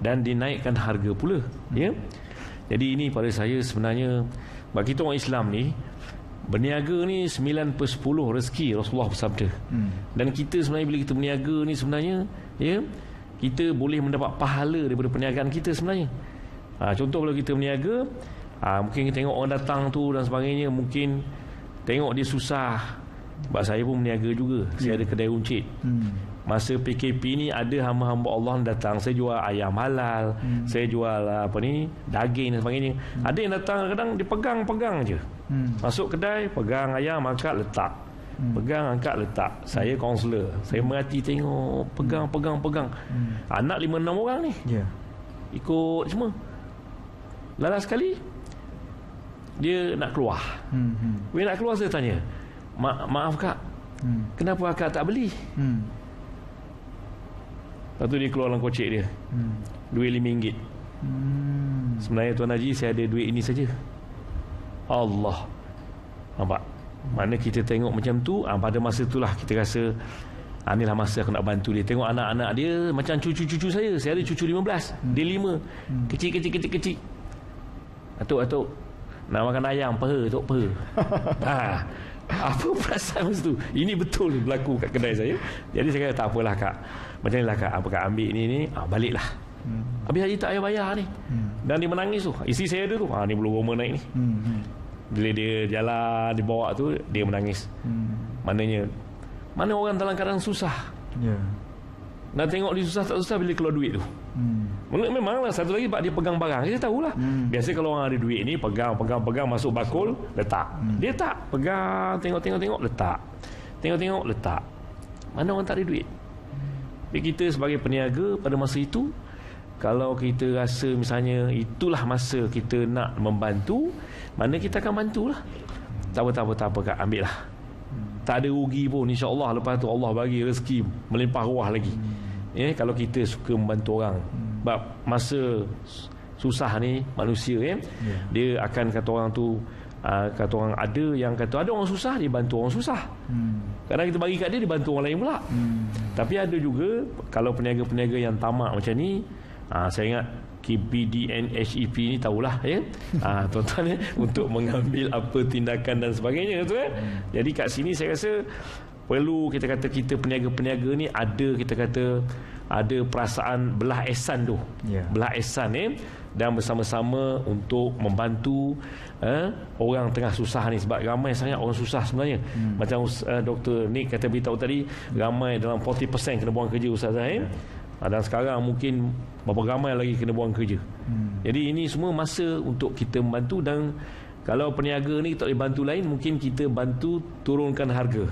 dan dinaikkan harga pula, ya. Jadi ini pada saya sebenarnya, bagi kita orang Islam ni, berniaga ni 9/10 rezeki Rasulullah bersabda. Dan kita sebenarnya bila kita berniaga ni sebenarnya, ya, kita boleh mendapat pahala daripada perniagaan kita sebenarnya. Contoh kalau kita berniaga, mungkin kita tengok orang datang tu dan sebagainya, mungkin tengok dia susah. Sebab saya pun berniaga juga, saya ada kedai runcit. Masa PKP ni ada hamba-hamba Allah yang datang, saya jual ayam halal, saya jual daging dan sebagainya. Ada yang datang kadang dia pegang je. Masuk kedai, pegang ayam, angkat letak. Pegang, angkat, letak. Saya kaunselor, saya merhati tengok, pegang. Anak 5-6 orang ni, ikut semua. Lalas sekali dia nak keluar. Bila nak keluar, saya tanya, maaf kak, kenapa akak tak beli? Lepas tu dia keluar dalam kocek dia, duit RM5. Sebenarnya Tuan Haji, saya ada duit ini saja. Allah, nampak? Mana kita tengok macam tu, pada masa itulah kita rasa, inilah masa aku nak bantu dia. Tengok anak-anak dia macam cucu-cucu saya ada cucu 15, dia 5, kecil. Atuk nak makan ayam, Tok. Apa perasaan masa tu? Ini betul berlaku kat kedai saya. Jadi saya kata, tak apalah kak, macam ni lah kak, apa kak ambil ni, baliklah. Habis Haji tak payah bayar ni. Dan dia menangis tu. Isteri saya ada tu, ni belum Roma naik ni. Bila dia jalan, dibawa tu, dia menangis. Mana orang dalam keadaan susah, nak tengok dia susah tak susah bila keluar duit tu. Memanglah satu lagi sebab dia pegang barang, kita tahulah. Biasa kalau orang ada duit ni, pegang, masuk bakul, letak. Dia tak, pegang, tengok, letak. Tengok, letak. Mana orang tak ada duit? Jadi kita sebagai peniaga pada masa itu, kalau kita rasa misalnya itulah masa kita nak membantu, mana kita akan bantulah. Tak apa kak, ambil lah. Tak ada rugi pun, insya-Allah. Lepas tu Allah bagi rezeki melimpah ruah lagi. Kalau kita suka membantu orang. Sebab masa susah ni manusia, dia akan kata orang tu, kata orang ada yang kata ada orang susah, dia bantu orang susah. Kadang kita bagi kat dia bantu orang lain pula. Tapi ada juga kalau peniaga-peniaga yang tamak macam ni, saya ingat KPDN HEP ni tahulah, tuan-tuan, untuk mengambil apa tindakan dan sebagainya tu. Jadi kat sini saya rasa perlu kita peniaga-peniaga ni ada perasaan belah ihsan tu. Belah ihsan dan bersama-sama untuk membantu orang tengah susah ni. Sebab ramai sangat orang susah sebenarnya. Macam Dr. Nick kata beritahu tadi, ramai dalam 40% kena buang kerja Ustazah. Dan sekarang mungkin berapa ramai lagi kena buang kerja. Jadi ini semua masa untuk kita membantu. Dan kalau peniaga ni tak boleh bantu lain, mungkin kita bantu turunkan harga.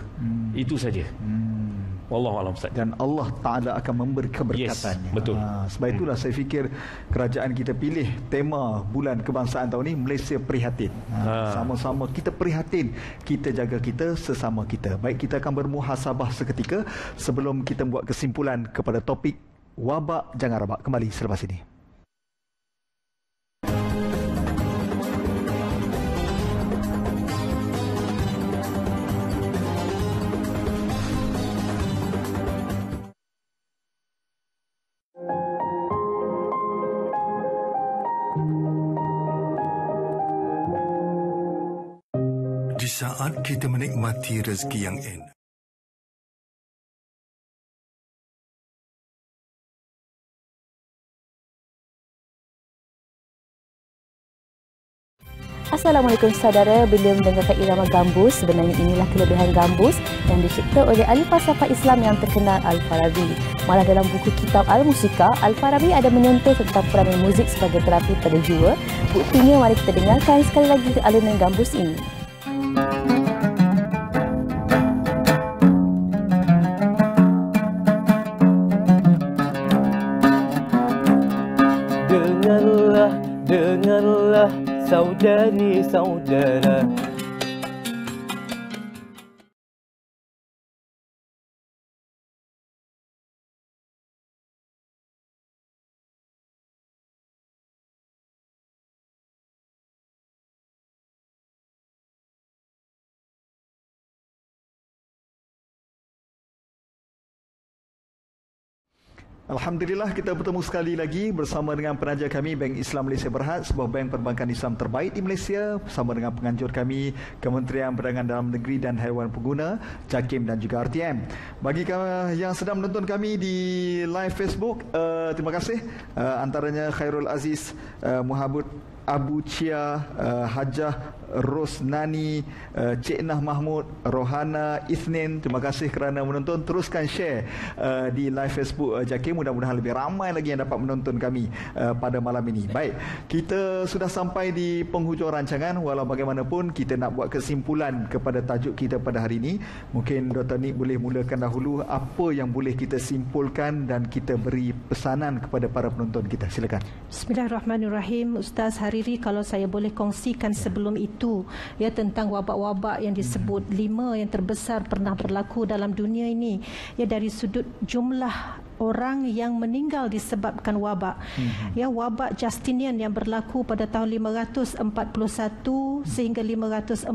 Itu saja. Wallahualam Ustaz. Dan Allah Ta'ala akan memberi keberkatannya. Betul. Sebab itulah saya fikir kerajaan kita pilih tema bulan kebangsaan tahun ini, Malaysia Prihatin. Sama-sama kita prihatin, kita jaga kita sesama kita. Baik, kita akan bermuhasabah seketika sebelum kita buat kesimpulan kepada topik wabak jangan rabak. Kembali selepas ini. Di saat kita menikmati rezeki yang enak, Assalamualaikum saudara, bila mendengarkan irama gambus, sebenarnya inilah kelebihan gambus yang dicipta oleh ahli falsafah Islam yang terkenal Al-Farabi. Malah dalam buku kitab Al-Musika, Al-Farabi ada menyentuh tentang peranan muzik sebagai terapi pada jiwa. Buktinya, mari kita dengarkan sekali lagi alunan gambus ini. Dengarlah, dengarlah saudari-saudara. Alhamdulillah, kita bertemu sekali lagi bersama dengan penaja kami Bank Islam Malaysia Berhad, sebuah bank perbankan Islam terbaik di Malaysia, bersama dengan penganjur kami Kementerian Perdagangan Dalam Negeri dan Haiwan Pengguna, JAKIM dan juga RTM. Bagi yang sedang menonton kami di live Facebook, terima kasih. Antaranya Khairul Aziz, Muhammad Abu Chia, Hajah Rosnani, Cik Nah Mahmud, Rohana Isnin, terima kasih kerana menonton. Teruskan share di live Facebook JAKIM. Mudah-mudahan lebih ramai lagi yang dapat menonton kami pada malam ini. Baik, kita sudah sampai di penghujung rancangan. Walau bagaimanapun, kita nak buat kesimpulan kepada tajuk kita pada hari ini. Mungkin Dr. Nick boleh mulakan dahulu apa yang boleh kita simpulkan dan kita beri pesanan kepada para penonton kita. Silakan. Bismillahirrahmanirrahim. Ustaz Hariri, kalau saya boleh kongsikan sebelum itu tentang wabak-wabak yang disebut 5 yang terbesar pernah berlaku dalam dunia ini, dari sudut jumlah orang yang meninggal disebabkan wabak. Wabak Justinian yang berlaku pada tahun 541 sehingga 549,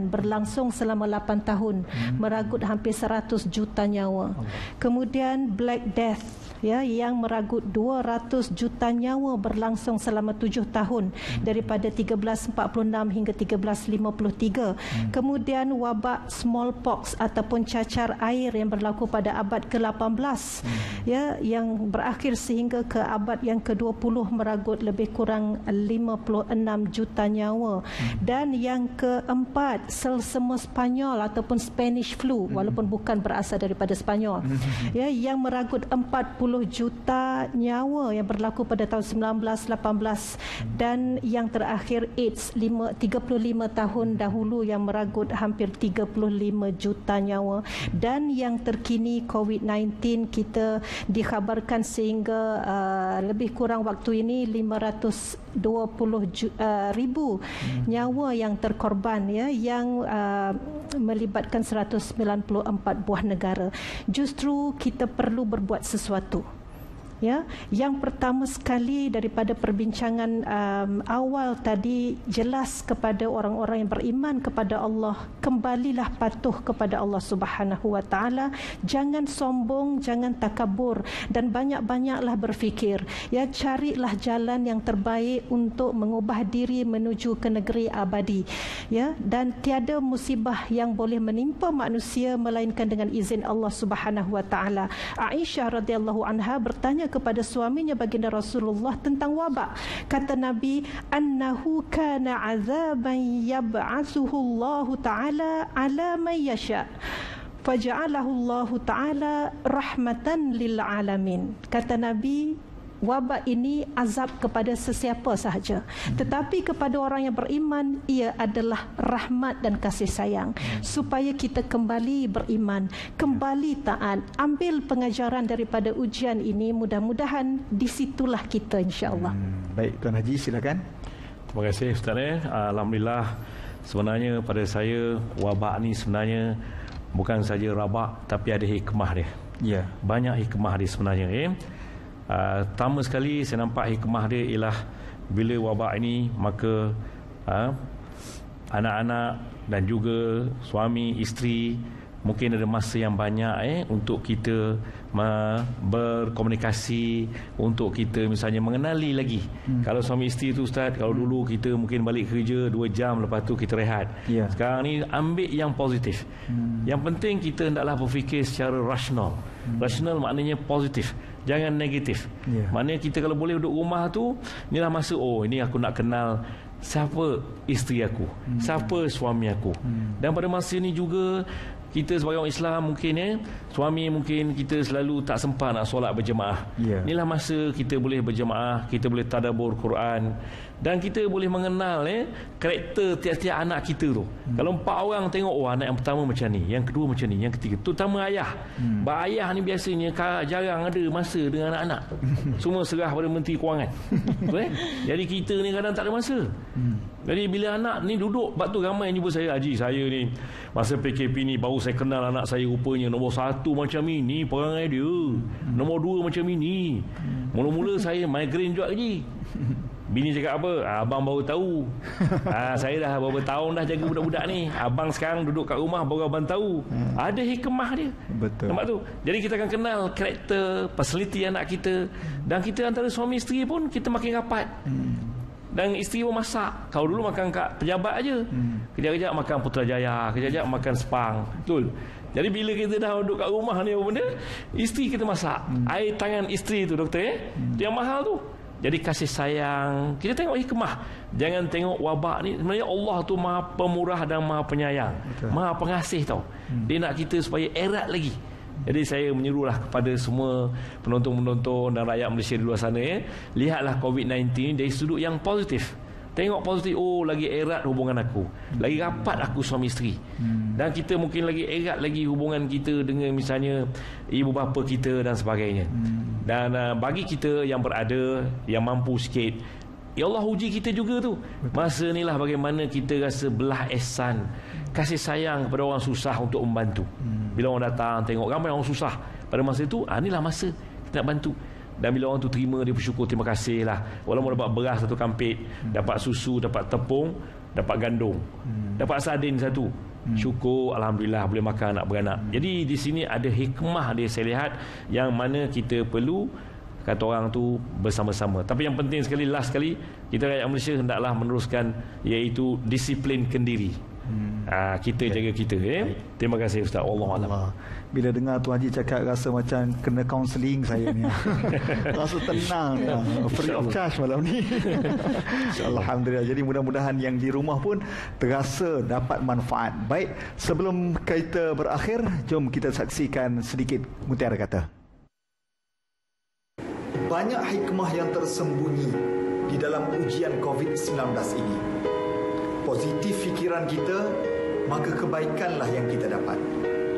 berlangsung selama 8 tahun, meragut hampir 100 juta nyawa. Kemudian Black Death yang meragut 200 juta nyawa, berlangsung selama 7 tahun, daripada 1346 hingga 1353. Kemudian wabak smallpox ataupun cacar air yang berlaku pada abad ke-18, yang berakhir sehingga ke abad yang ke-20, meragut lebih kurang 56 juta nyawa. Dan yang keempat, selsema Spanyol ataupun Spanish flu, walaupun bukan berasal daripada Spanyol, yang meragut 40 juta nyawa, yang berlaku pada tahun 1918. Dan yang terakhir AIDS, 35 tahun dahulu, yang meragut hampir 35 juta nyawa. Dan yang terkini COVID-19, kita dikhabarkan sehingga lebih kurang waktu ini 520,000 nyawa yang terkorban, yang melibatkan 194 buah negara. Justru kita perlu berbuat sesuatu. Yang pertama sekali daripada perbincangan awal tadi, jelas kepada orang-orang yang beriman kepada Allah, kembalilah patuh kepada Allah Subhanahu wa taala, jangan sombong, jangan takabur, dan banyak-banyaklah berfikir. Carilah jalan yang terbaik untuk mengubah diri menuju ke negeri abadi. Dan tiada musibah yang boleh menimpa manusia melainkan dengan izin Allah Subhanahu wa taala. Aisyah radhiyallahu anha bertanya kepada suaminya baginda Rasulullah tentang wabak. Kata Nabi, annahu kana azaban yab'atsuhu Allah taala ala man yasha, faja'alahu Allah taala rahmatan lil alamin. Kata Nabi, wabak ini azab kepada sesiapa sahaja, tetapi kepada orang yang beriman ia adalah rahmat dan kasih sayang, supaya kita kembali beriman, kembali taat, ambil pengajaran daripada ujian ini. Mudah-mudahan disitulah kita, insya-Allah. Baik, Tuan Haji, silakan. Terima kasih Ustaz. Alhamdulillah, sebenarnya pada saya wabak ni sebenarnya bukan saja rabak, tapi ada hikmah dia. Banyak hikmah dia sebenarnya. Pertama sekali saya nampak hikmah dia ialah bila wabak ini, maka anak-anak dan juga suami, isteri mungkin ada masa yang banyak untuk kita berkomunikasi, untuk kita misalnya mengenali lagi. Kalau suami isteri tu Ustaz, kalau dulu kita mungkin balik kerja 2 jam, lepas tu kita rehat. Sekarang ni ambil yang positif. Yang penting kita hendaklah berfikir secara rasional. Rasional maknanya positif, jangan negatif. Maknanya kita kalau boleh duduk rumah tu, inilah masa, ini aku nak kenal siapa isteri aku, siapa suami aku. Dan pada masa ni juga kita sebagai orang Islam mungkin suami mungkin kita selalu tak sempat nak solat berjemaah. Inilah masa kita boleh berjemaah, kita boleh tadabbur Quran dan kita boleh mengenal karakter tiap-tiap anak kita tu. Kalau 4 orang tengok, anak yang pertama macam ni, yang kedua macam ni, yang ketiga, terutama ayah. Ayah ni biasanya jarang ada masa dengan anak-anak. Semua serah pada Menteri Kewangan. Jadi kita ni kadang tak ada masa. Jadi bila anak ni duduk, sebab tu ramai yang jumpa saya, Haji, saya ni masa PKP ni baru saya kenal anak saya, rupanya nombor 1 macam ini perangai dia, nombor 2 macam ini. Mula-mula saya migraine juga lagi. Bini cakap apa? Abang baru tahu. Saya dah beberapa tahun dah jaga budak-budak ni. Abang sekarang duduk kat rumah baru abang tahu. Ada hikmah dia. Betul. Nampak tu? Jadi kita akan kenal karakter, personality anak kita. Dan kita antara suami isteri pun kita makin rapat. Dan isteri pun masak. Kalau dulu makan kat pejabat aja. Kejap-kejap makan Putrajaya, kejap-kejap makan Sepang. Betul. Jadi bila kita dah duduk kat rumah ni apa benda, isteri kita masak. Air tangan isteri tu, doktor, dia mahal tu. Jadi kasih sayang, kita tengok hikmah. Jangan tengok wabak ni. Sebenarnya Allah tu maha pemurah dan maha penyayang. Betul. Maha pengasih tau. Dia nak kita supaya erat lagi. Jadi saya menyerulah kepada semua penonton-penonton dan rakyat Malaysia di luar sana, lihatlah COVID-19 dari sudut yang positif. Tengok positif, lagi erat hubungan aku, lagi rapat aku suami isteri. Dan kita mungkin lagi erat lagi hubungan kita dengan misalnya ibu bapa kita dan sebagainya. Dan bagi kita yang berada, yang mampu sikit, ya Allah uji kita juga tu. Masa ni lah bagaimana kita rasa belah ihsan, kasih sayang kepada orang susah untuk membantu. Bila orang datang tengok ramai orang susah, pada masa itu inilah masa kita nak bantu. Dan bila orang tu terima, dia bersyukur, terima kasih lah. Walaupun dapat beras 1 kampit, dapat susu, dapat tepung, dapat gandum, dapat sardin 1, syukur, alhamdulillah boleh makan anak beranak. Jadi di sini ada hikmah dia, saya lihat, yang mana kita perlu, kata orang tu, bersama-sama. Tapi yang penting sekali, last sekali, kita rakyat Malaysia hendaklah meneruskan, iaitu disiplinkan diri. Kita jaga kita. Terima kasih Ustaz. Allah. Bila dengar Tuan Haji cakap, rasa macam kena kaunseling saya ni. Rasa tenang. Free of charge malam ni. Alhamdulillah. Jadi mudah-mudahan yang di rumah pun terasa dapat manfaat. Baik, sebelum kita berakhir, jom kita saksikan sedikit mutiara kata. Banyak hikmah yang tersembunyi di dalam ujian COVID-19 ini. Positif fikiran kita, maka kebaikanlah yang kita dapat.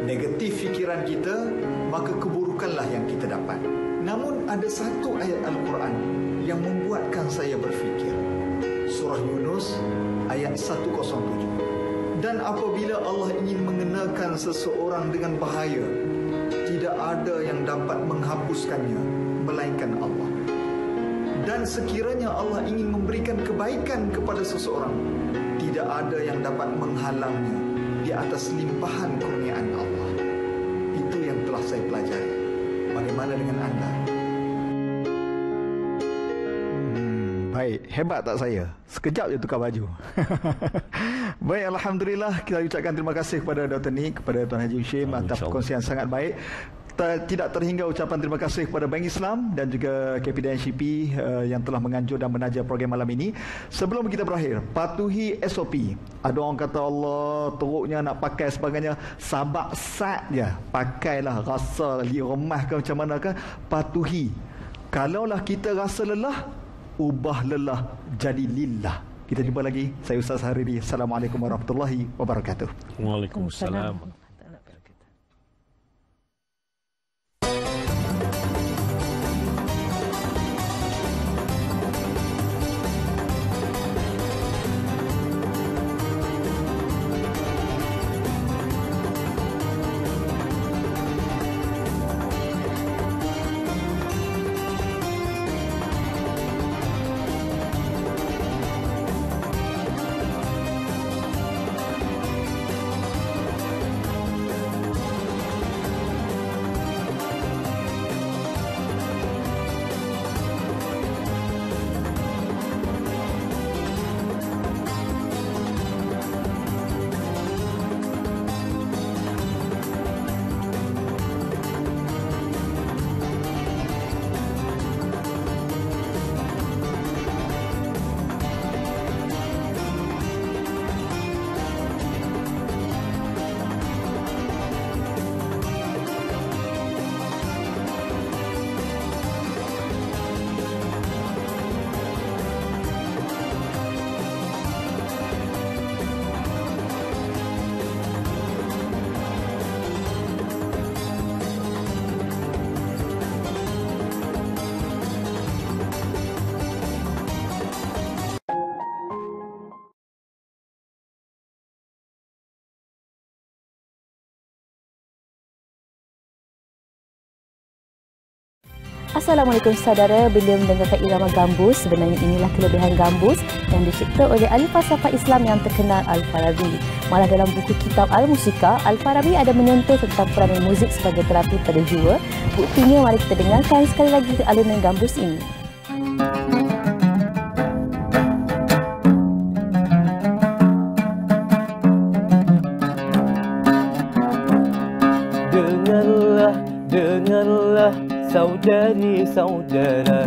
Negatif fikiran kita, maka keburukanlah yang kita dapat. Namun ada satu ayat Al-Quran yang membuatkan saya berfikir. Surah Yunus ayat 107. Dan apabila Allah ingin mengenakan seseorang dengan bahaya, tidak ada yang dapat menghapuskannya melainkan Allah. Dan sekiranya Allah ingin memberikan kebaikan kepada seseorang, tidak ada yang dapat menghalangnya di atas limpahan kurniaan Allah. Itu yang telah saya pelajari. Bagaimana dengan anda? Baik, hebat tak saya? Sekejap je tukar baju. Baik, alhamdulillah, kita ucapkan terima kasih kepada Dr. Nick, kepada Tuan Haji Hushim atas perkongsian sangat baik. Tidak terhingga ucapan terima kasih kepada Bank Islam dan juga KPDNCP yang telah menganjur dan menaja program malam ini. Sebelum kita berakhir, patuhi SOP. Ada orang kata Allah teruknya nak pakai sebagainya, sabak sat je, pakailah, rasa remah ke macam mana ke, patuhi. Kalaulah kita rasa lelah, ubah lelah jadi lillah. Kita jumpa lagi. Saya Ustaz Hariri. Assalamualaikum warahmatullahi wabarakatuh. Waalaikumsalam. Assalamualaikum saudara, bila mendengarkan irama gambus, sebenarnya inilah kelebihan gambus yang dicipta oleh ahli falsafah Islam yang terkenal Al-Farabi. Malah dalam buku kitab Al-Musika, Al-Farabi ada menyentuh tentang peranan muzik sebagai terapi pada jiwa. Buktinya, mari kita dengarkan sekali lagi alunan gambus ini. Dengarlah, dengarlah saudari-saudara,